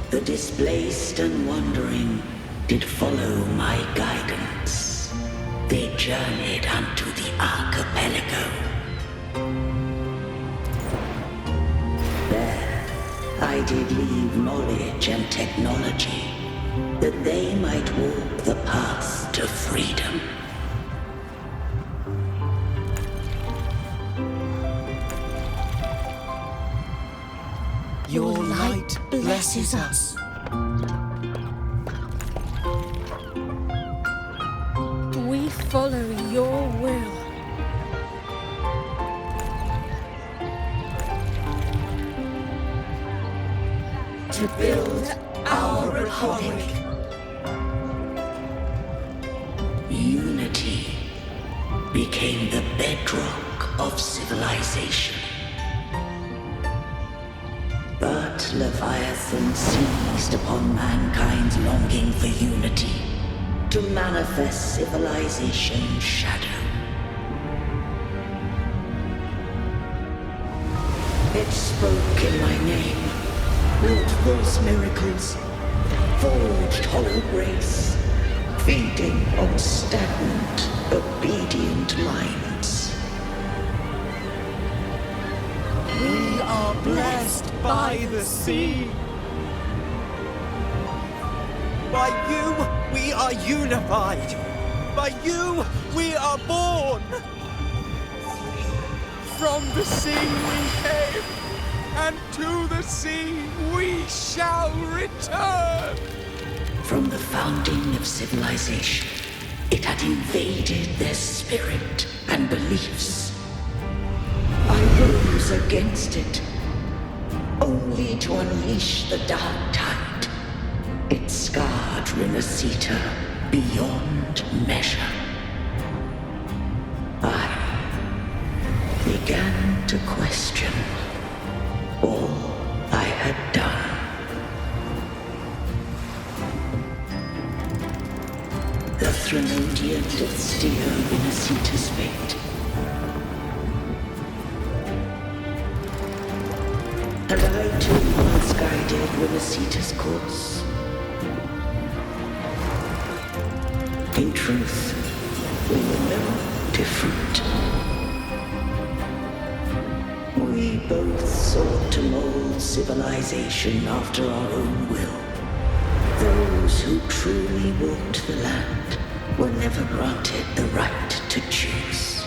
The displaced and wandering did follow my guidance. They journeyed unto the archipelago. There, I did leave knowledge and technology, that they might walk the path to freedom. Your light blesses us. We follow your will. To build our republic. Unity became the bedrock of civilization. But Leviathan seized upon mankind's longing for unity to manifest civilization's shadow. It spoke in my name, wrought those miracles, forged hollow grace, feeding on stagnant, obedient minds. We are blessed by the sea. By you, we are unified. By you, we are born. From the sea we came, and to the sea we shall return. From the founding of civilization, it had invaded their spirit and beliefs. I rose against it, only to unleash the dark tide. It scarred Rinascita beyond measure. I began to question all I had done. The Threnodian did steal Rinascita's fate. And I too once guided Rinascita's course. In truth, we were no different. We both sought to mold civilization after our own will. Those who truly walked the land were never granted the right to choose.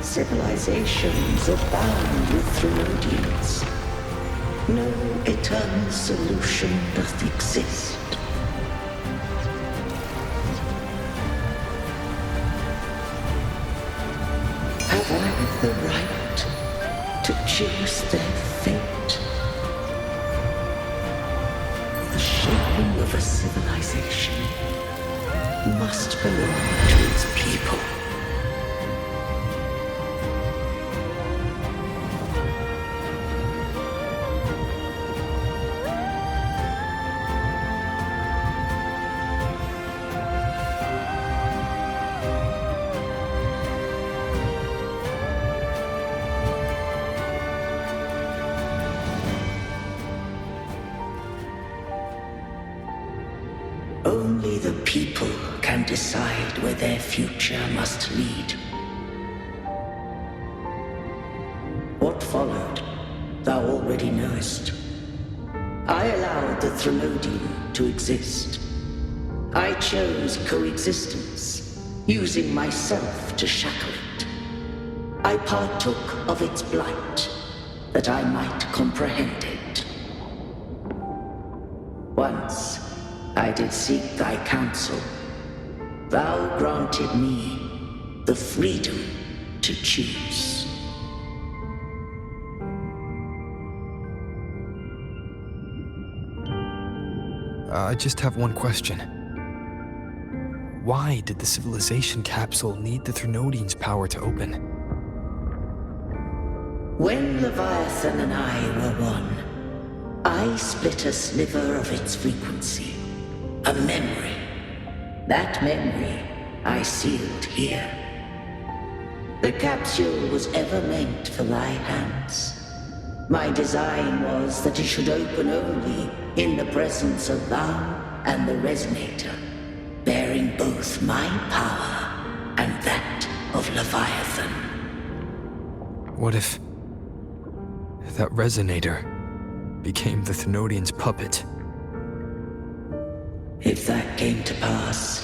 Civilizations abound with Threnodians. No eternal solution doth exist. Have I the right to choose their fate? The shaping of a civilization must belong to its people. Only the people can decide where their future must lead. What followed, thou already knowest. I allowed the Threnodian to exist. I chose coexistence, using myself to shackle it. I partook of its blight, that I might comprehend it. Once, I did seek thy counsel. Thou granted me the freedom to choose. I just have one question. Why did the civilization capsule need the Threnodian's power to open? When Leviathan and I were one, I split a sliver of its frequency. A memory. That memory I sealed here. The capsule was ever meant for thy hands. My design was that it should open only in the presence of thou and the Resonator, bearing both my power and that of Leviathan. What if that Resonator became the Threnodian's puppet? If that came to pass,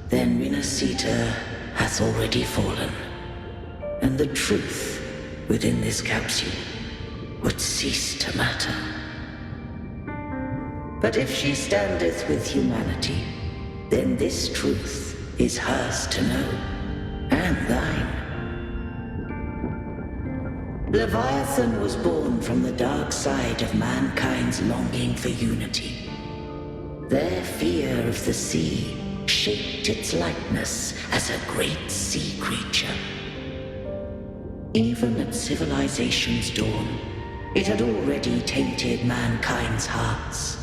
then Rinascita has already fallen, and the truth within this capsule would cease to matter. But if she standeth with humanity, then this truth is hers to know, and thine. Leviathan was born from the dark side of mankind's longing for unity. Their fear of the sea shaped its likeness as a great sea creature. Even at civilization's dawn, it had already tainted mankind's hearts.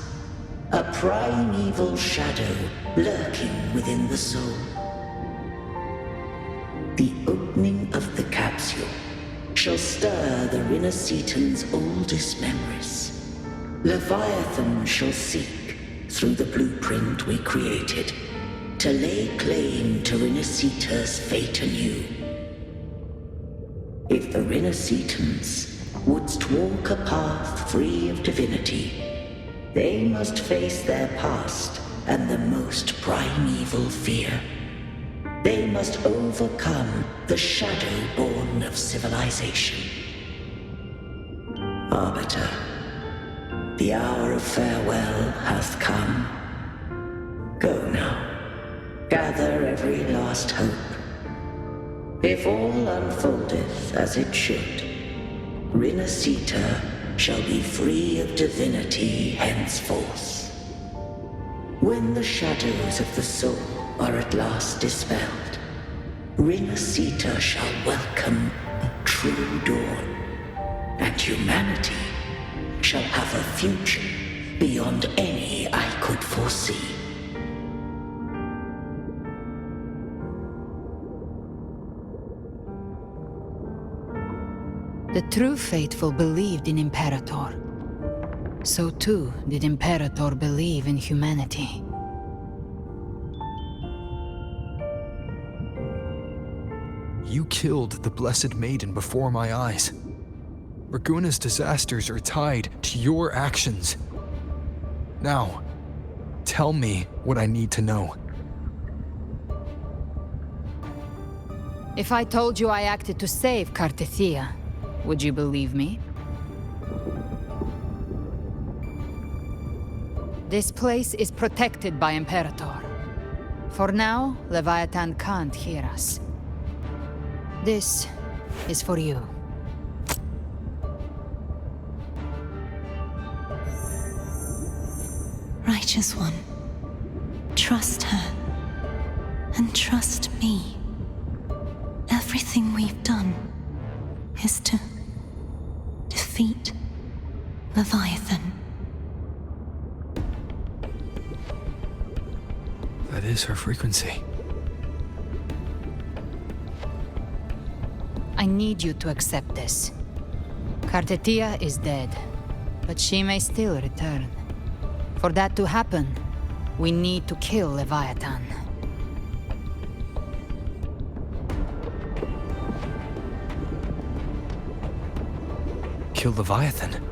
A primeval shadow lurking within the soul. The opening of the capsule shall stir the Rinascitan's oldest memories. Leviathan shall seek, through the blueprint we created, to lay claim to Rinascita's fate anew. If the Rinascitans wouldst walk a path free of divinity, they must face their past and the most primeval fear. They must overcome the shadow born of civilization. Arbiter, the hour of farewell hath come. Go now. Gather every last hope. If all unfoldeth as it should, Rinascita shall be free of divinity henceforth. When the shadows of the soul are at last dispelled, Rinascita shall welcome a true dawn, and humanity shall have a future beyond any I could foresee. The true faithful believed in Imperator. So too did Imperator believe in humanity. You killed the Blessed Maiden before my eyes. Raguna's disasters are tied to your actions. Now, tell me what I need to know. If I told you I acted to save Cartethia, would you believe me? This place is protected by Imperator. For now, Leviathan can't hear us. This is for you. Righteous One, trust her, and trust me. Everything we've done is to defeat Leviathan. That is her frequency. I need you to accept this. Cartethia is dead, but she may still return. For that to happen, we need to kill Leviathan. Kill Leviathan?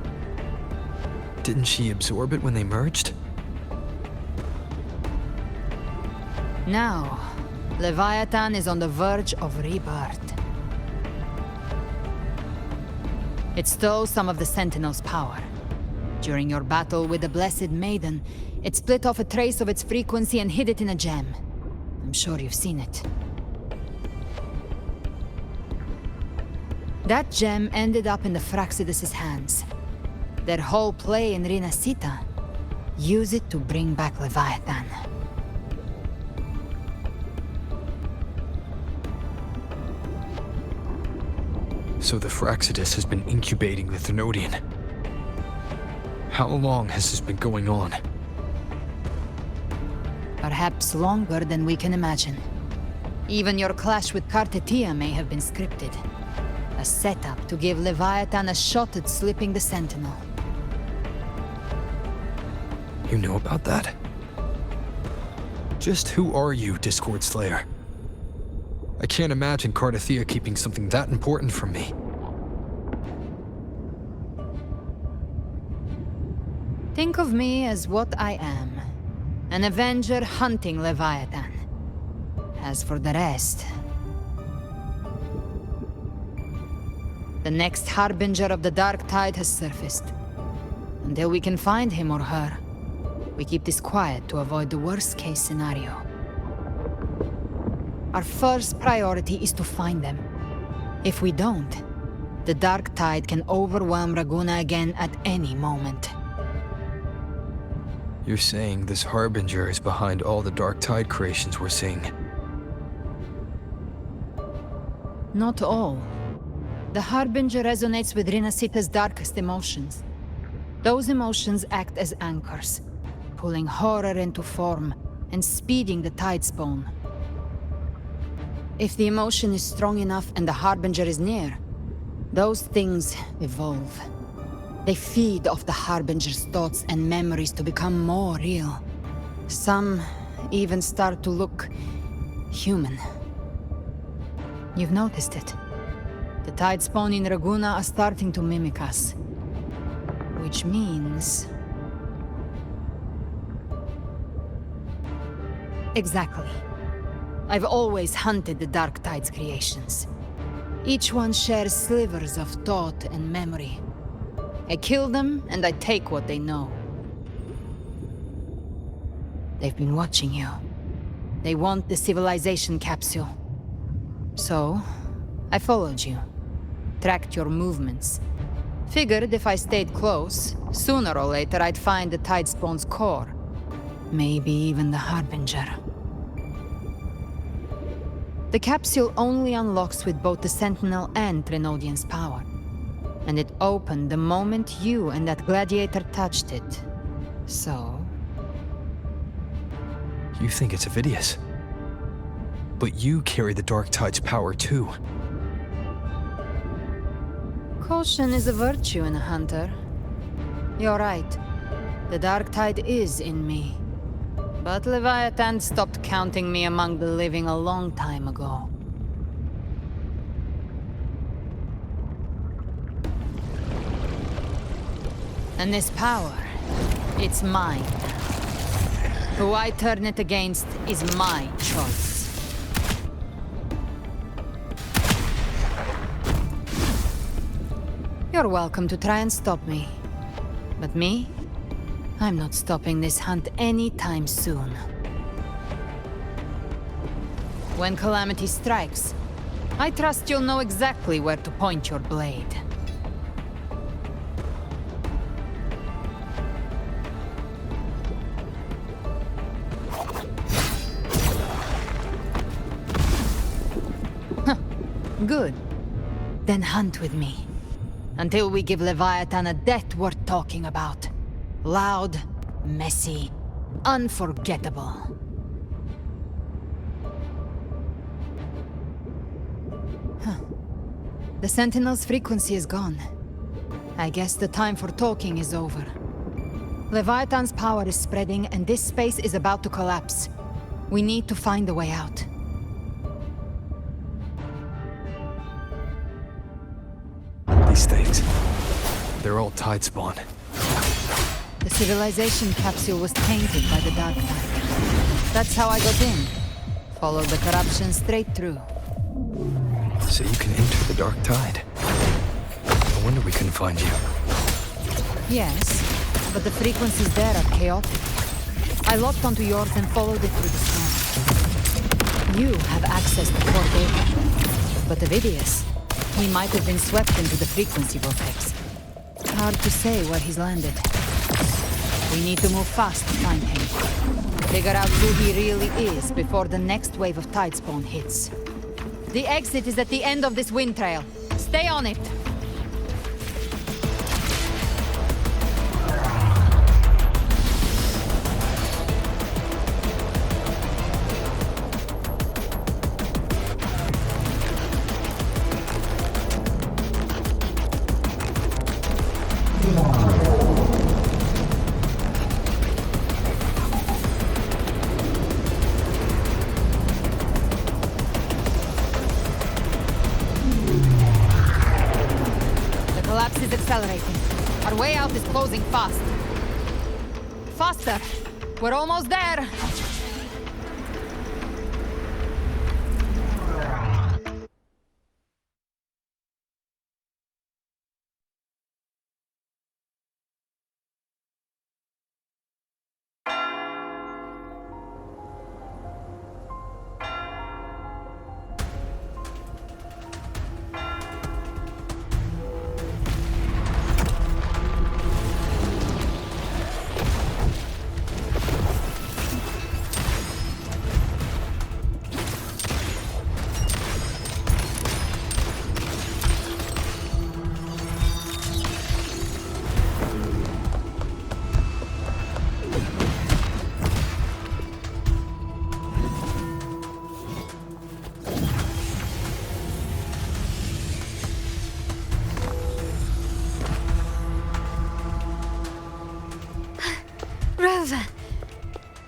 Didn't she absorb it when they merged? Now, Leviathan is on the verge of rebirth. It stole some of the Sentinel's power. During your battle with the Blessed Maiden, it split off a trace of its frequency and hid it in a gem. I'm sure you've seen it. That gem ended up in the Fraxidus' hands. Their whole play in Rinascita, use it to bring back Leviathan. So the Fraxidus has been incubating the Thenodian. How long has this been going on? Perhaps longer than we can imagine. Even your clash with Cartethia may have been scripted. A setup to give Leviathan a shot at slipping the Sentinel. You know about that? Just who are you, Discord Slayer? I can't imagine Cartethia keeping something that important from me. Think of me as what I am. An Avenger hunting Leviathan. As for the rest... The next Harbinger of the Dark Tide has surfaced. Until we can find him or her, we keep this quiet to avoid the worst-case scenario. Our first priority is to find them. If we don't, the Dark Tide can overwhelm Raguna again at any moment. You're saying this Harbinger is behind all the Dark Tide creations we're seeing? Not all. The Harbinger resonates with Rinascita's darkest emotions. Those emotions act as anchors, pulling horror into form and speeding the tide spawn. If the emotion is strong enough and the Harbinger is near, those things evolve. They feed off the Harbinger's thoughts and memories to become more real. Some even start to look human. You've noticed it. The tide spawn in Raguna are starting to mimic us. Which means... Exactly. I've always hunted the Dark Tide's creations. Each one shares slivers of thought and memory. I kill them, and I take what they know. They've been watching you. They want the civilization capsule. So, I followed you. Tracked your movements. Figured if I stayed close, sooner or later I'd find the tide spawn's core. Maybe even the Harbinger. The capsule only unlocks with both the Sentinel and Trinodian's power. And it opened the moment you and that gladiator touched it. So... You think it's Avidius. But you carry the Dark Tide's power too. Caution is a virtue in a hunter. You're right. The Dark Tide is in me. But Leviathan stopped counting me among the living a long time ago. And this power, it's mine. Who I turn it against is my choice. You're welcome to try and stop me. But me? I'm not stopping this hunt anytime soon. When calamity strikes, I trust you'll know exactly where to point your blade. Good. Then hunt with me. Until we give Leviathan a death worth talking about. Loud, messy, unforgettable. The Sentinel's frequency is gone. I guess the time for talking is over. Leviathan's power is spreading and this space is about to collapse. We need to find a way out. These things, they're all tide spawn. The civilization capsule was tainted by the Dark Tide. That's how I got in. Followed the corruption straight through. So you can enter the Dark Tide. No wonder we couldn't find you. Yes, but the frequencies there are chaotic. I locked onto yours and followed it through the storm. You have access to core data. But Avidius, he might have been swept into the frequency vortex. Hard to say where he's landed. We need to move fast to find him. Figure out who he really is before the next wave of tide spawn hits. The exit is at the end of this wind trail. Stay on it! Accelerating. Our way out is closing fast. Faster! We're almost there!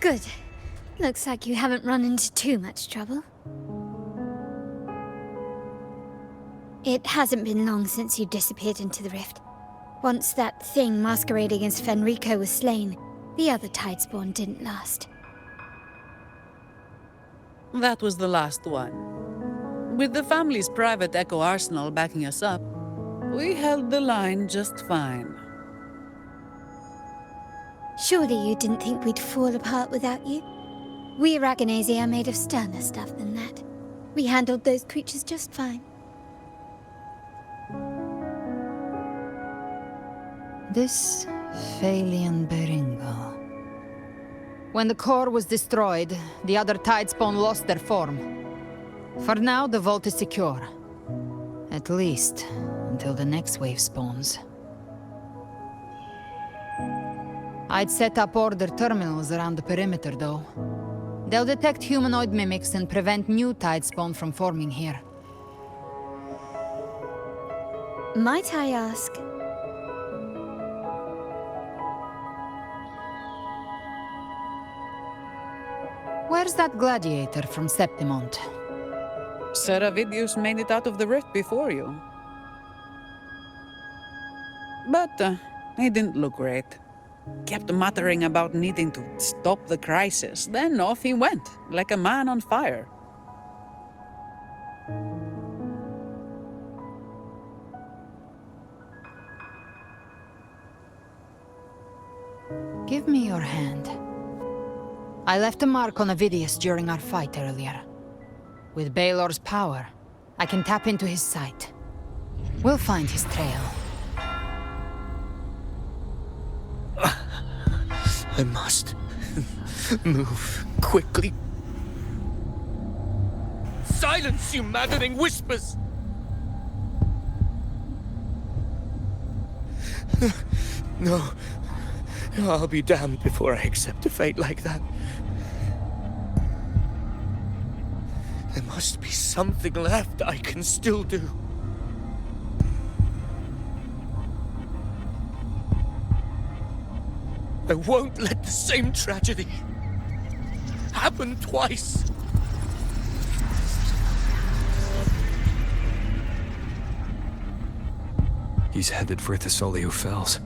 Good. Looks like you haven't run into too much trouble. It hasn't been long since you disappeared into the rift. Once that thing masquerading as Fenrico was slain, the other Tidespawn didn't last. That was the last one. With the family's private Echo arsenal backing us up, we held the line just fine. Surely you didn't think we'd fall apart without you? We Aragonese are made of sterner stuff than that. We handled those creatures just fine. This Phalian Beringo. When the core was destroyed, the other Tidespawn lost their form. For now, the vault is secure. At least, until the next wave spawns. I'd set up order terminals around the perimeter, though. They'll detect humanoid mimics and prevent new Tidespawn from forming here. Might I ask? Where's that gladiator from Septimont? Seravidius made it out of the rift before you. But he didn't look great. Kept muttering about needing to stop the crisis, then off he went, like a man on fire. Give me your hand. I left a mark on Avidius during our fight earlier. With Baelor's power, I can tap into his sight. We'll find his trail. I must move quickly. Silence, you maddening whispers! No. I'll be damned before I accept a fate like that. There must be something left I can still do. I won't let the same tragedy happen twice. He's headed for Thessalio Fells.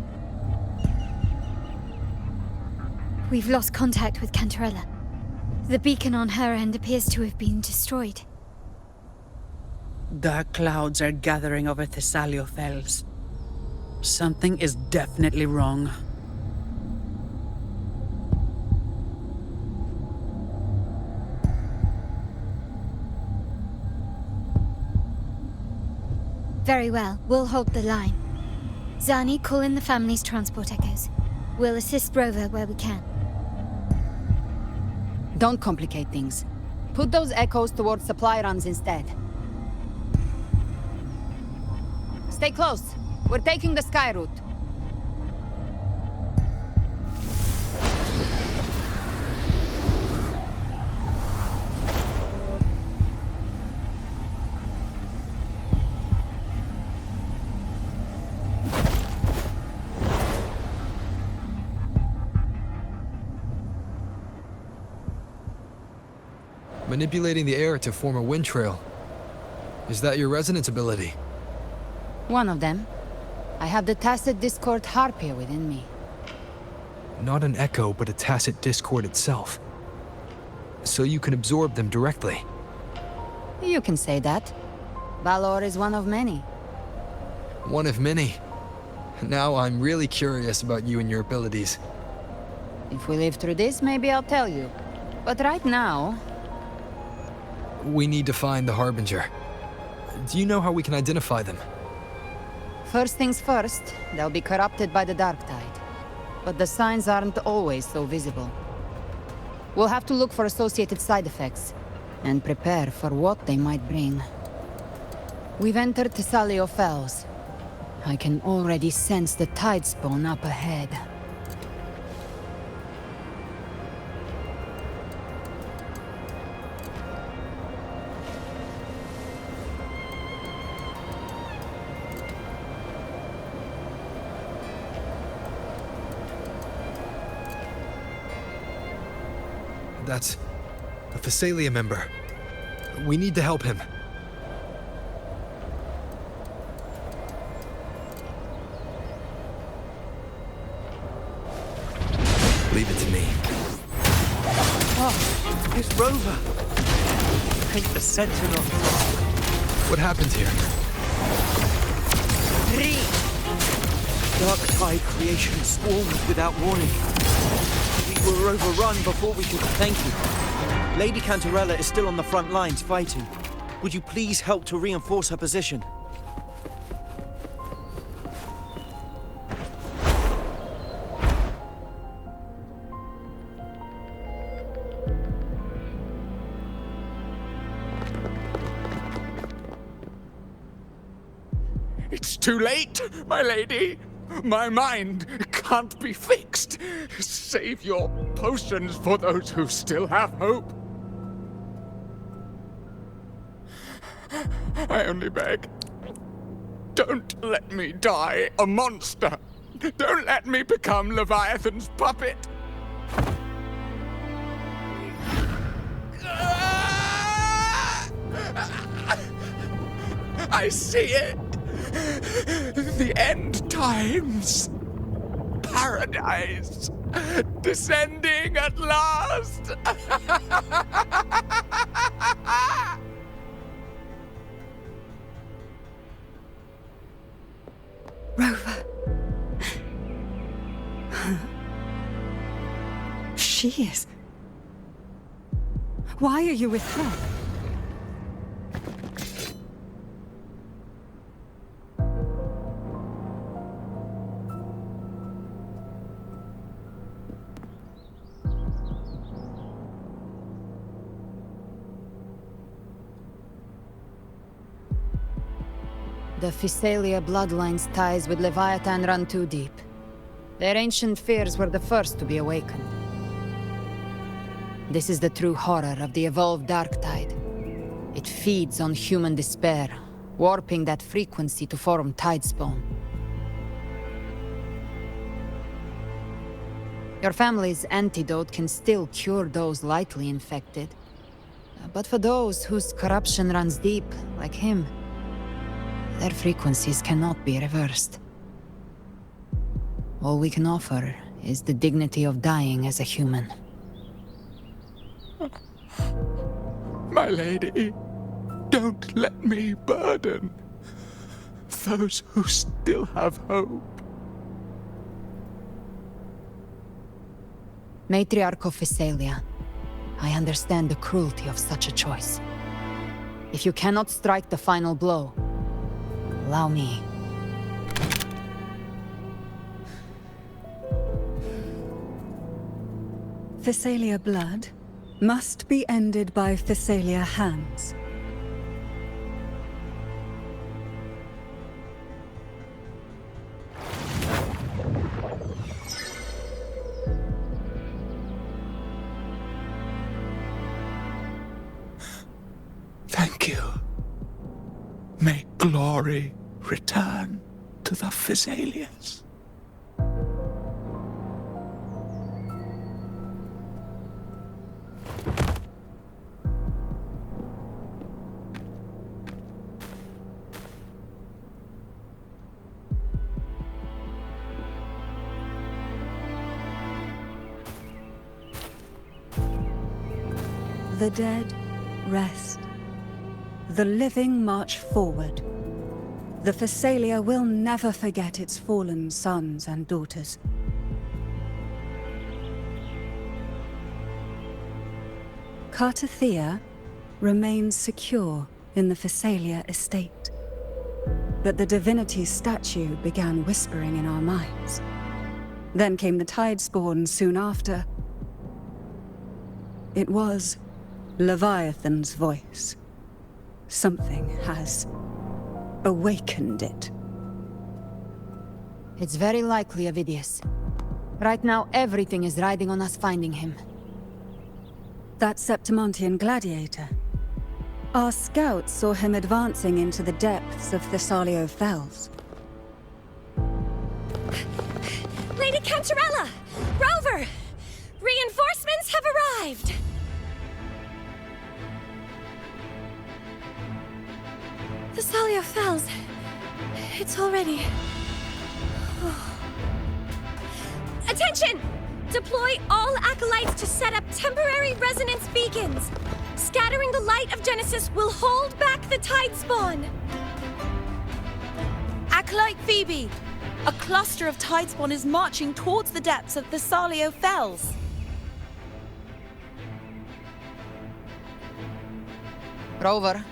We've lost contact with Cantarella. The beacon on her end appears to have been destroyed. Dark clouds are gathering over Thessalio Fells. Something is definitely wrong. Very well, we'll hold the line. Zani, call in the family's transport echoes. We'll assist Rover where we can. Don't complicate things. Put those echoes towards supply runs instead. Stay close. We're taking the sky route. Manipulating the air to form a wind trail. Is that your resonance ability? One of them. I have the Tacit Discord Harpia within me. Not an echo, but a tacit discord itself. So you can absorb them directly. You can say that. Valor is one of many. One of many. Now I'm really curious about you and your abilities. If we live through this, maybe I'll tell you. But right now... We need to find the Harbinger. Do you know how we can identify them? First things first, they'll be corrupted by the dark tide. But the signs aren't always so visible. We'll have to look for associated side effects, and prepare for what they might bring. We've entered Thessalio Fells. I can already sense the Tidespawn up ahead. That's a Physalia member. We need to help him. Leave it to me. Oh, it's Rover. I think the Sentinel. What happened here? Dark Tide creation swarmed without warning. We were overrun before we could thank you. Lady Cantarella is still on the front lines fighting. Would you please help to reinforce her position? It's too late, my lady. My mind can't be fixed. Save your potions for those who still have hope. I only beg. Don't let me die a monster. Don't let me become Leviathan's puppet. I see it. The end times. Paradise. Descending at last. Rover. She is. Why are you with her? The Physalia bloodline's ties with Leviathan run too deep. Their ancient fears were the first to be awakened. This is the true horror of the evolved Dark Tide. It feeds on human despair, warping that frequency to form Tidespawn. Your family's antidote can still cure those lightly infected. But for those whose corruption runs deep, like him, their frequencies cannot be reversed. All we can offer is the dignity of dying as a human. My lady, don't let me burden those who still have hope. Matriarch of Physalia, I understand the cruelty of such a choice. If you cannot strike the final blow, allow me. Physalia blood must be ended by Physalia hands. Thank you. May glory return to the Physalians. The dead rest. The living march forward. The Physalia will never forget its fallen sons and daughters. Cartathea remains secure in the Physalia estate. But the divinity's statue began whispering in our minds. Then came the Tidespawn soon after. It was Leviathan's voice. Something has awakened it. It's very likely, Avidius. Right now, everything is riding on us finding him. That Septimontian gladiator. Our scouts saw him advancing into the depths of Thessalio Fells. Lady Cantarella! Rover! Reinforcements have arrived! The Salio Fells. It's already... Attention! Deploy all acolytes to set up temporary resonance beacons. Scattering the light of Genesis will hold back the tide spawn. Acolyte Phoebe, a cluster of tide spawn is marching towards the depths of the Salio Fells. Rover,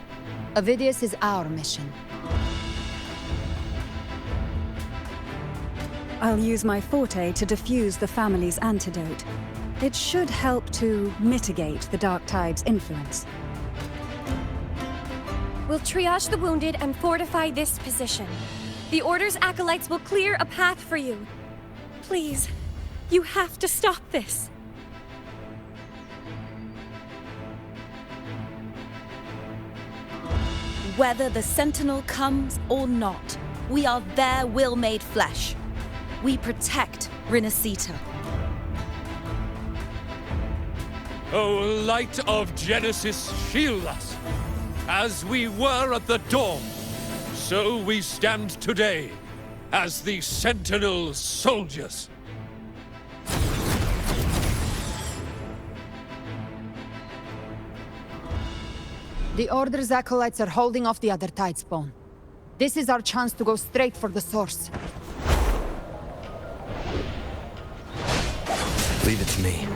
Avidius is our mission. I'll use my forte to defuse the family's antidote. It should help to mitigate the Dark Tide's influence. We'll triage the wounded and fortify this position. The Order's acolytes will clear a path for you. Please, you have to stop this. Whether the Sentinel comes or not, we are their will made flesh. We protect Rinascita. O light of Genesis, shield us. As we were at the dawn, so we stand today as the Sentinel soldiers. The Order's acolytes are holding off the other tide spawn. This is our chance to go straight for the source. Leave it to me.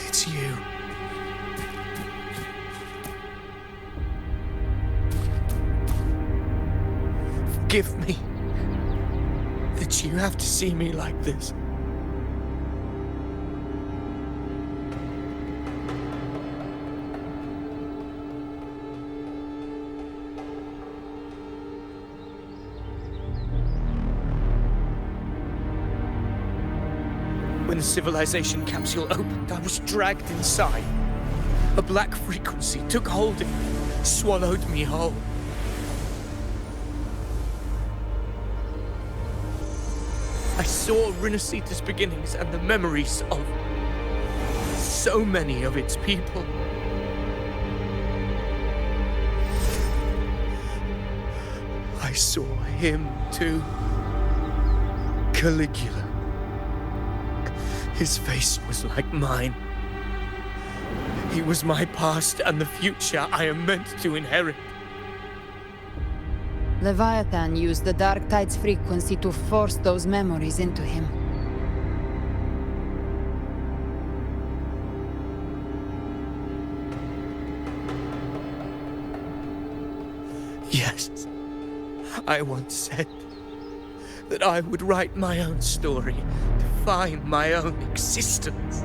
It's you. Forgive me that you have to see me like this. When the civilization capsule opened, I was dragged inside. A black frequency took hold of me, swallowed me whole. I saw Rinascita's beginnings and the memories of so many of its people. I saw him too. Caligula. His face was like mine. He was my past and the future I am meant to inherit. Leviathan used the Dark Tide's frequency to force those memories into him. Yes, I once said that I would write my own story, define my own existence.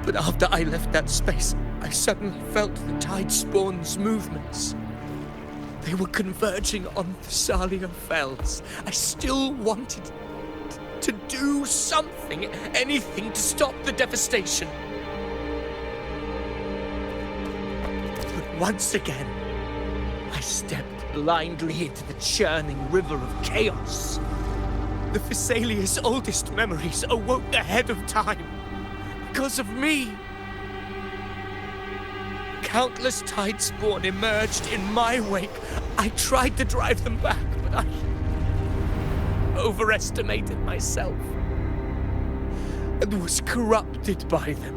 But after I left that space, I suddenly felt the tide spawn's movements. They were converging on the Salio Fells. I still wanted to do something, anything to stop the devastation. But once again, I stepped blindly into the churning river of chaos. The Thessalia's oldest memories awoke ahead of time. Because of me. Countless tide spawn emerged in my wake. I tried to drive them back, but I overestimated myself and was corrupted by them.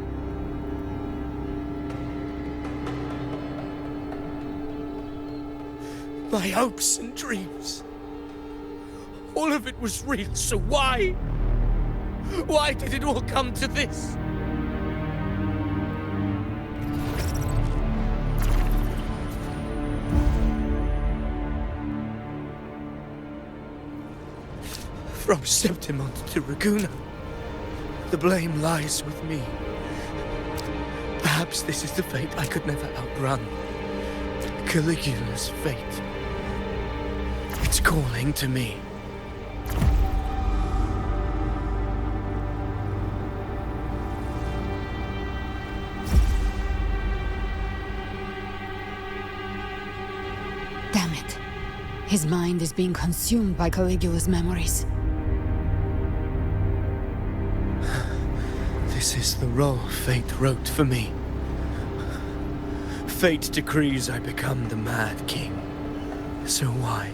My hopes and dreams, all of it was real, so why? Why did it all come to this? From Septimont to Raguna, the blame lies with me. Perhaps this is the fate I could never outrun. Caligula's fate. It's calling to me. His mind is being consumed by Caligula's memories. This is the role fate wrote for me. Fate decrees I become the Mad King. So why?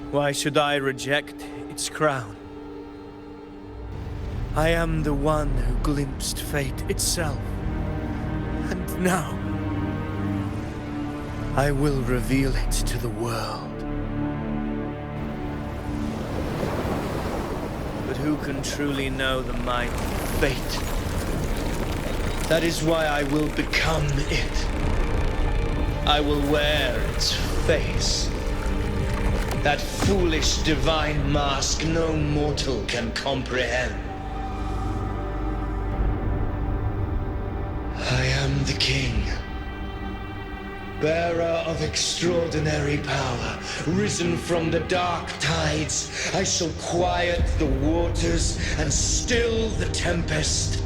Why should I reject its crown? I am the one who glimpsed fate itself. And now, I will reveal it to the world. But who can truly know the mind of fate? That is why I will become it. I will wear its face. That foolish divine mask no mortal can comprehend. I am the king, bearer of extraordinary power, risen from the dark tides. I shall quiet the waters and still the tempest.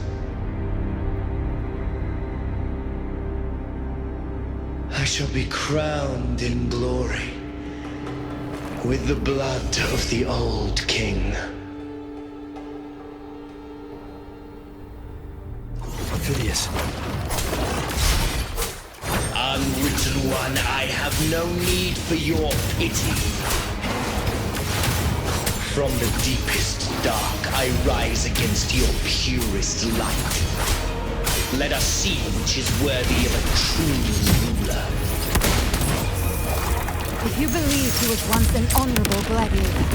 I shall be crowned in glory with the blood of the old king. Phidias. Unwritten one, I have no need for your pity. From the deepest dark, I rise against your purest light. Let us see which is worthy of a true ruler. If you believe he was once an honorable gladiator,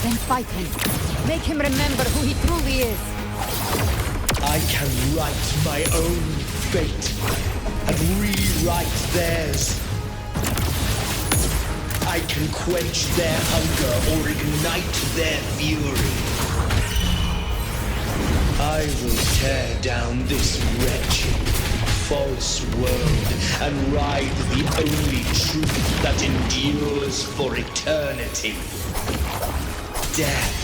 then fight him. Make him remember who he truly is. I can write my own fate and rewrite theirs. I can quench their hunger or ignite their fury. I will tear down this wretched, false world and ride the only truth that endures for eternity. Death.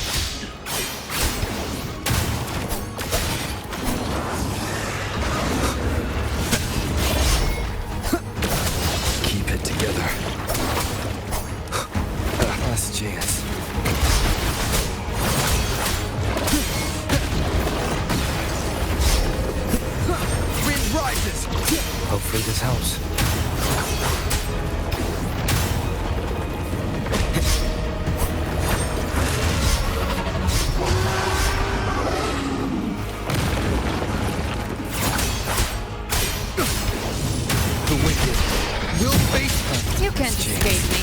Keep it together. Last chance. Rises. Hopefully this helps. The wicked will face her. You can't escape me.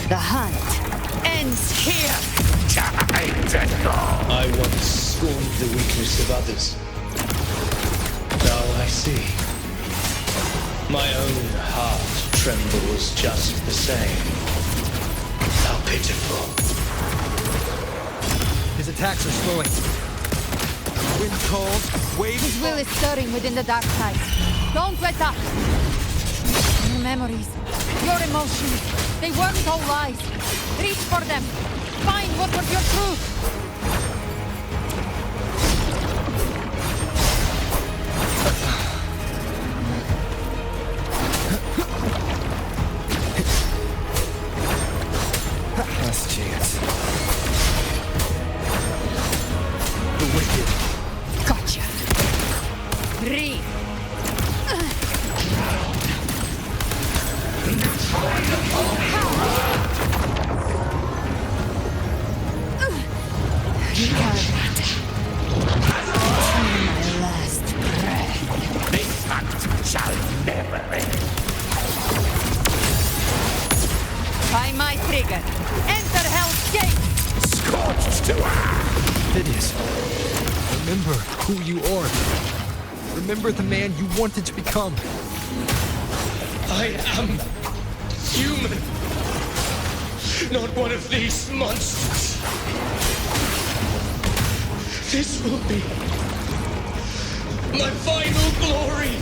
The hunt ends here. I once scorned the weakness of others. Now I see. My own heart trembles just the same. How pitiful. His attacks are slowing. Wind calls, waves. His will is stirring within the dark tide. Don't let up. Your memories, your emotions, they weren't all lies. Reach for them. Find what was your truth. Last chance. The wicked. Gotcha. Three. My last breath. This hunt shall never end. By my trigger. Enter Hell's Gate. Scorched to earth. Phidias, remember who you are. Remember the man you wanted to become. I am human. Not one of these monsters. This will be my final glory.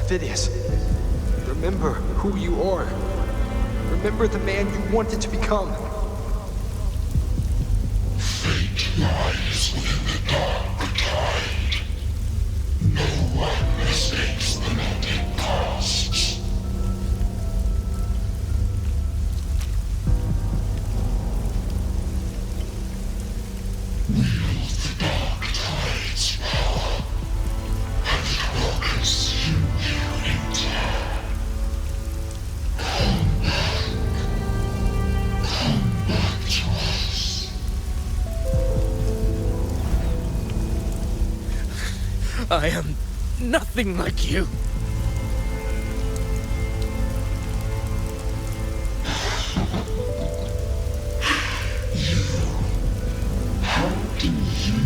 Phidias, remember who you are. Remember the man you wanted to become. Fate lies within the dark tide. I am nothing like you. How do you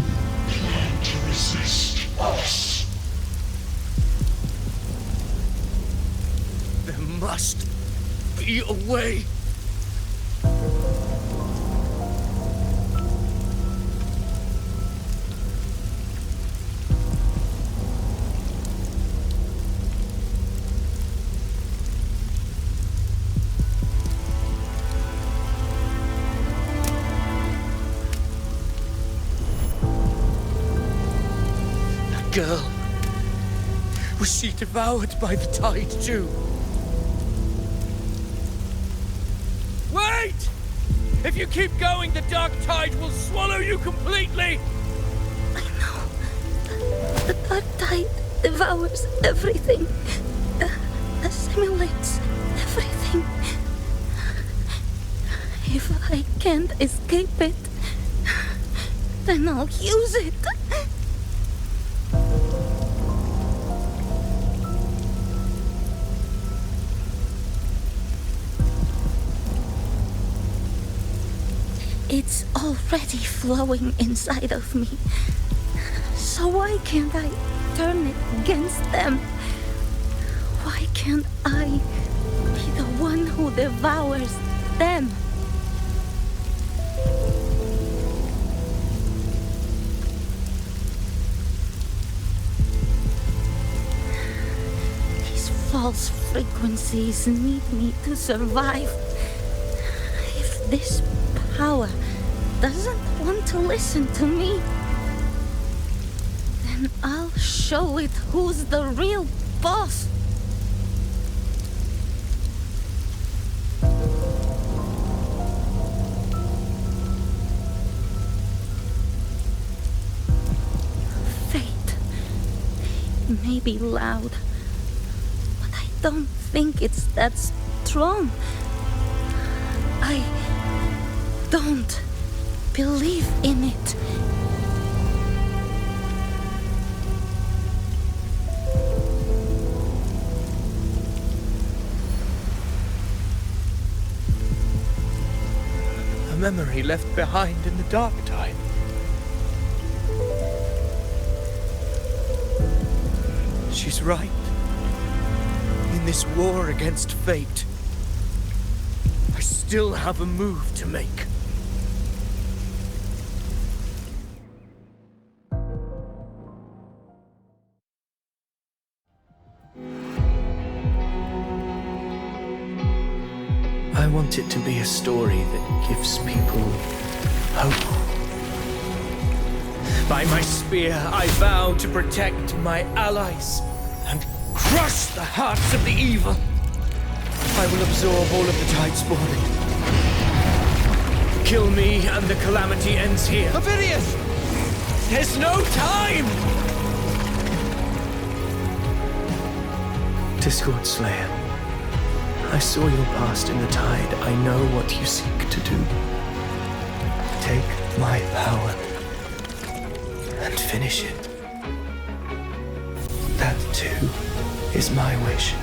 plan to resist us? There must be a way. Girl, was she devoured by the tide too? Wait! If you keep going, the dark tide will swallow you completely! The dark tide devours everything, assimilates everything. If I can't escape it, then I'll use it. It's already flowing inside of me. So why can't I turn it against them? Why can't I be the one who devours them? These false frequencies need me to survive. If this power doesn't want to listen to me, then I'll show it who's the real boss. Fate may be loud, but I don't think it's that strong. I don't believe in it. A memory left behind in the dark tide. She's right. In this war against fate, I still have a move to make. I want it to be a story that gives people hope. By my spear, I vow to protect my allies and crush the hearts of the evil. I will absorb all of the tide spawning. Kill me and the calamity ends here. Ophidius! There's no time! Discord Slayer, I saw your past in the tide. I know what you seek to do. Take my power and finish it. That too is my wish.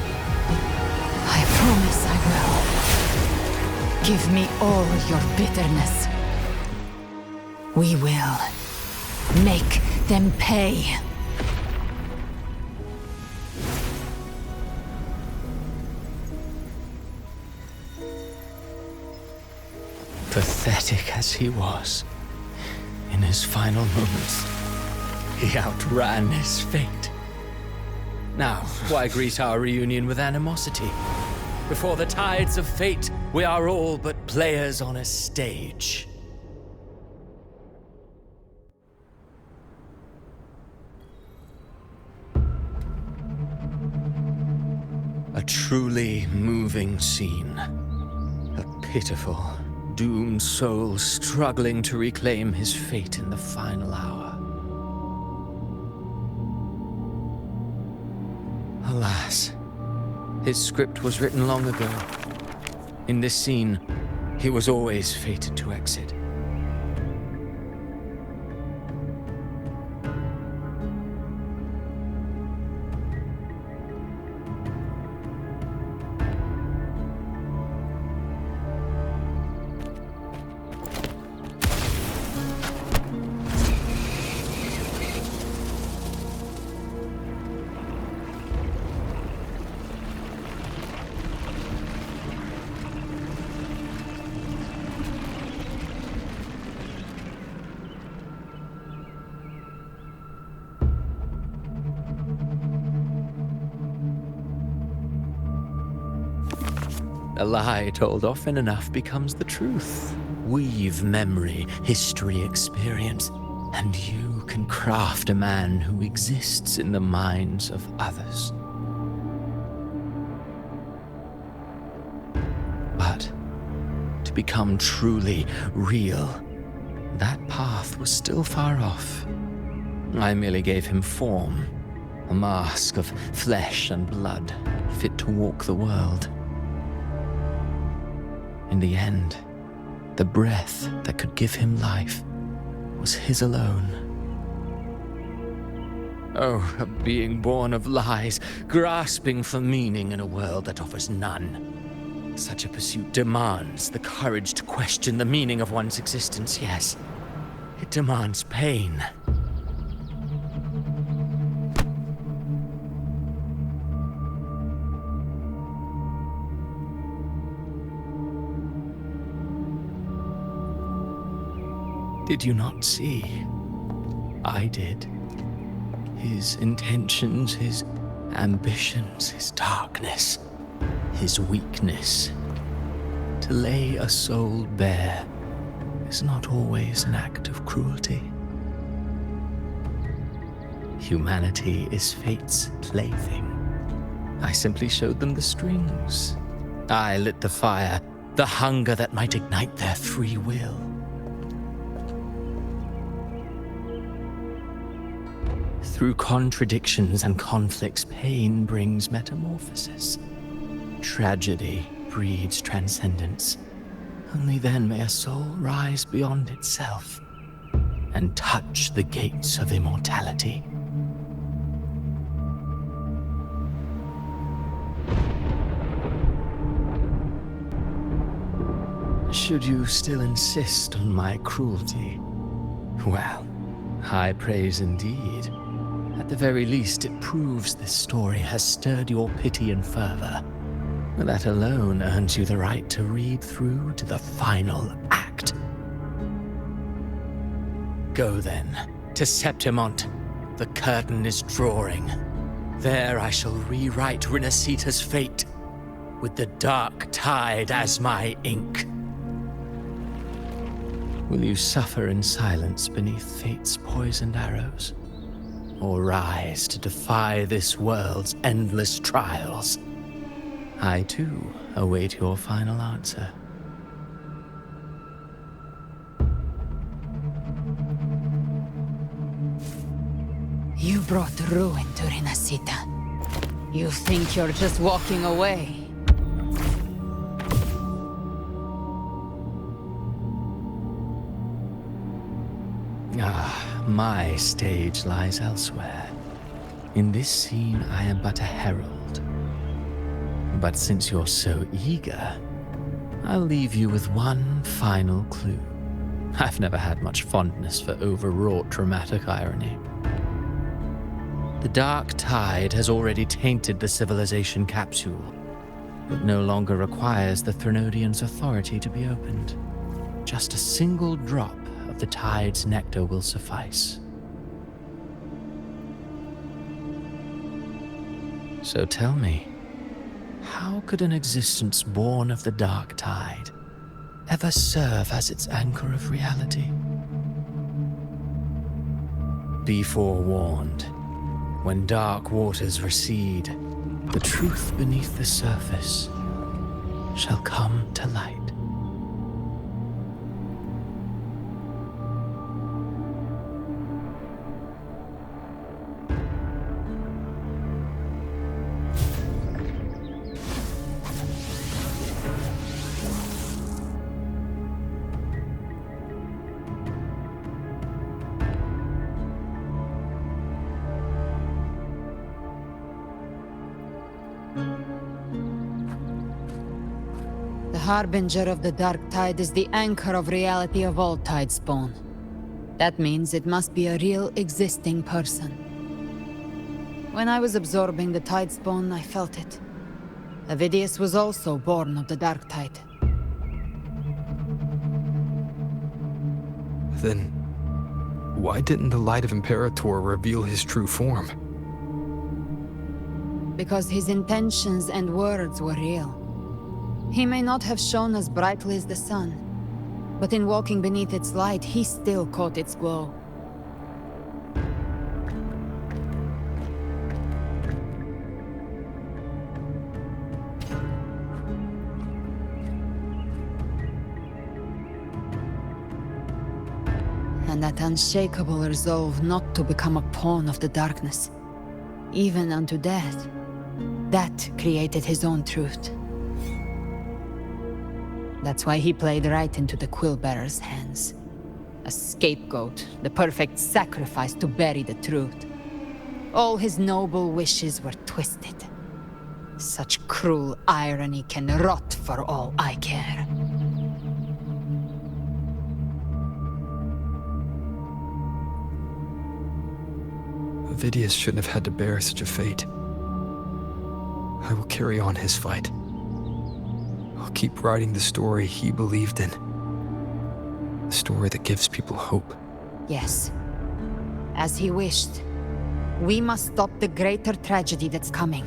I promise I will. Give me all your bitterness. We will make them pay. Pathetic as he was, in his final moments, he outran his fate. Now, why greet our reunion with animosity? Before the tides of fate, we are all but players on a stage. A truly moving scene. A pitiful, doomed soul struggling to reclaim his fate in the final hour. Alas, his script was written long ago. In this scene, he was always fated to exit. A lie told often enough becomes the truth. Weave memory, history, experience, and you can craft a man who exists in the minds of others. But to become truly real, that path was still far off. I merely gave him form, a mask of flesh and blood, fit to walk the world. In the end, the breath that could give him life was his alone. Oh, a being born of lies, grasping for meaning in a world that offers none. Such a pursuit demands the courage to question the meaning of one's existence, yes. It demands pain. Did you not see? I did. His intentions, his ambitions, his darkness, his weakness. To lay a soul bare is not always an act of cruelty. Humanity is fate's plaything. I simply showed them the strings. I lit the fire, the hunger that might ignite their free will. Through contradictions and conflicts, pain brings metamorphosis. Tragedy breeds transcendence. Only then may a soul rise beyond itself and touch the gates of immortality. Should you still insist on my cruelty? Well, high praise indeed. At the very least, it proves this story has stirred your pity and fervor. That alone earns you the right to read through to the final act. Go then, to Septimont. The curtain is drawing. There I shall rewrite Rinascita's fate, with the dark tide as my ink. Will you suffer in silence beneath fate's poisoned arrows? Or rise to defy this world's endless trials? I, too, await your final answer. You brought ruin to Rinascita. You think you're just walking away? My stage lies elsewhere. In this scene, I am but a herald. But since you're so eager, I'll leave you with one final clue. I've never had much fondness for overwrought dramatic irony. The dark tide has already tainted the civilization capsule. It no longer requires the Threnodians' authority to be opened. Just a single drop of the tide's nectar will suffice. So tell me, how could an existence born of the dark tide ever serve as its anchor of reality? Be forewarned. When dark waters recede, the truth beneath the surface shall come to light. The harbinger of the dark tide is the anchor of reality of all tidespawn. That means it must be a real existing person. When I was absorbing the tidespawn, I felt it. Avidius was also born of the dark tide. Then, why didn't the light of Imperator reveal his true form? Because his intentions and words were real. He may not have shone as brightly as the sun, but in walking beneath its light, he still caught its glow. And that unshakable resolve not to become a pawn of the darkness, even unto death, that created his own truth. That's why he played right into the Quill-Bearer's hands. A scapegoat, the perfect sacrifice to bury the truth. All his noble wishes were twisted. Such cruel irony can rot for all I care. Vidius shouldn't have had to bear such a fate. I will carry on his fight. I'll keep writing the story he believed in. The story that gives people hope. Yes. As he wished. We must stop the greater tragedy that's coming.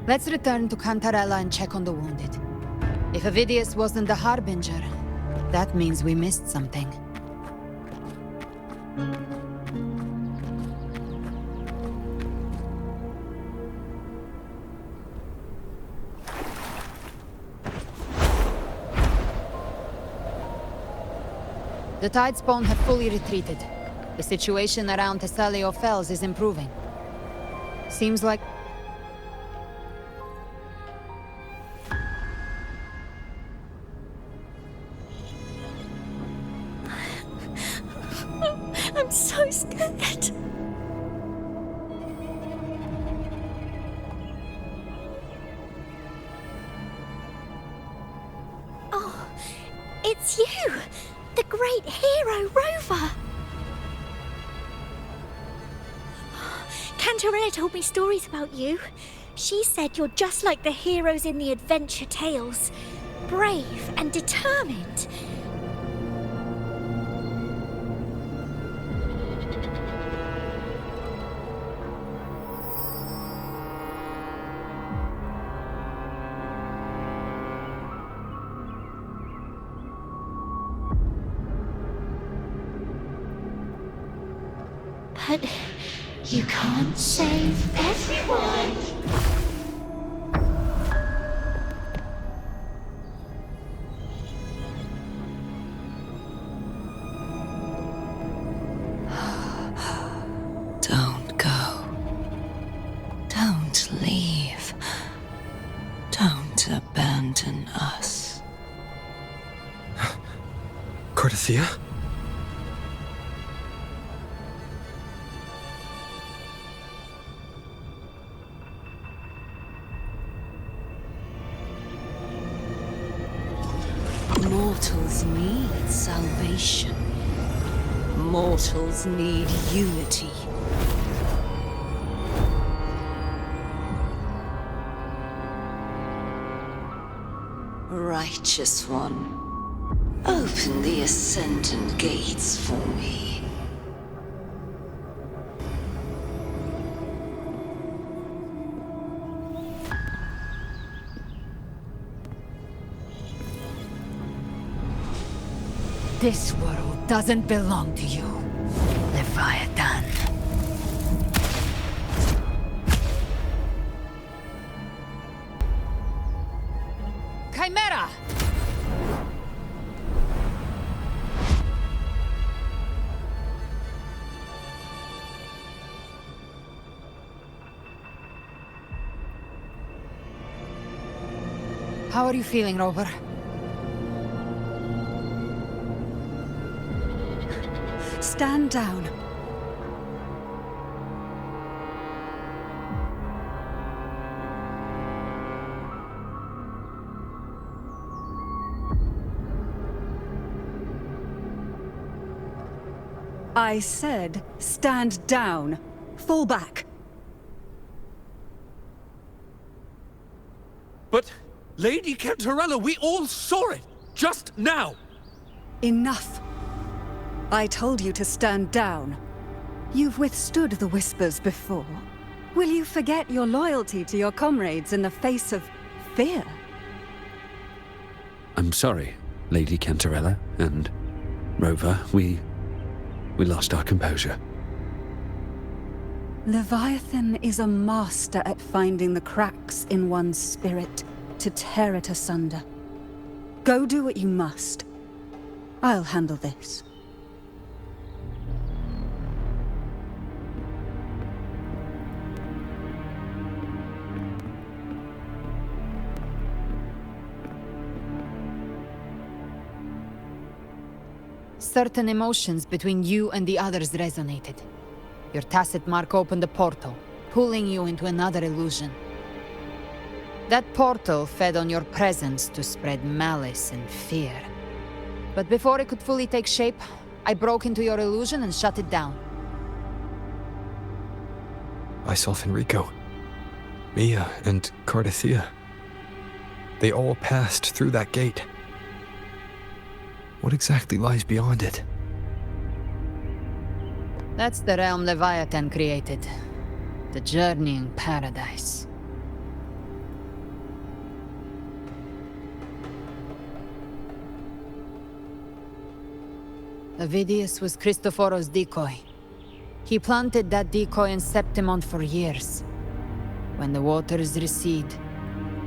Let's return to Cantarella and check on the wounded. If Vidius wasn't the Harbinger, that means we missed something. The Tidespawn have fully retreated. The situation around Thessalio Fells is improving. Seems like... I'm so scared. Oh, it's you! The great hero, Rover! Cantarella told me stories about you. She said you're just like the heroes in the adventure tales. Brave and determined. But you can't save everyone. Don't go. Don't leave. Don't abandon us. Cardathia? Mortals need salvation. Mortals need unity. Righteous One, open the Ascendant gates for me. This world doesn't belong to you, Leviathan. Chimera! How are you feeling, Rover? Stand down. I said, stand down. Fall back. But, Lady Cantarella, we all saw it! Just now! Enough. I told you to stand down. You've withstood the whispers before. Will you forget your loyalty to your comrades in the face of fear? I'm sorry, Lady Cantarella and Rover. We lost our composure. Leviathan is a master at finding the cracks in one's spirit to tear it asunder. Go do what you must. I'll handle this. Certain emotions between you and the others resonated. Your tacit mark opened a portal, pulling you into another illusion. That portal fed on your presence to spread malice and fear. But before it could fully take shape, I broke into your illusion and shut it down. I saw Fenrico, Mia, and Cardathia. They all passed through that gate. What exactly lies beyond it? That's the realm Leviathan created. The journeying paradise. Avidius was Cristoforo's decoy. He planted that decoy in Septimont for years. When the waters recede,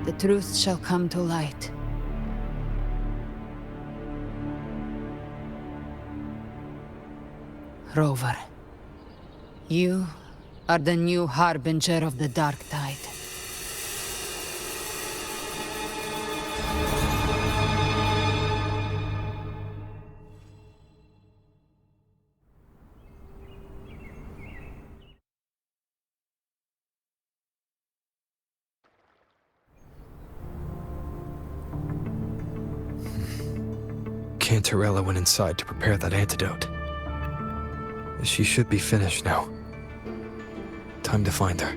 the truth shall come to light. Rover, you are the new harbinger of the Dark Tide. Cantarella went inside to prepare that antidote. She should be finished now. Time to find her.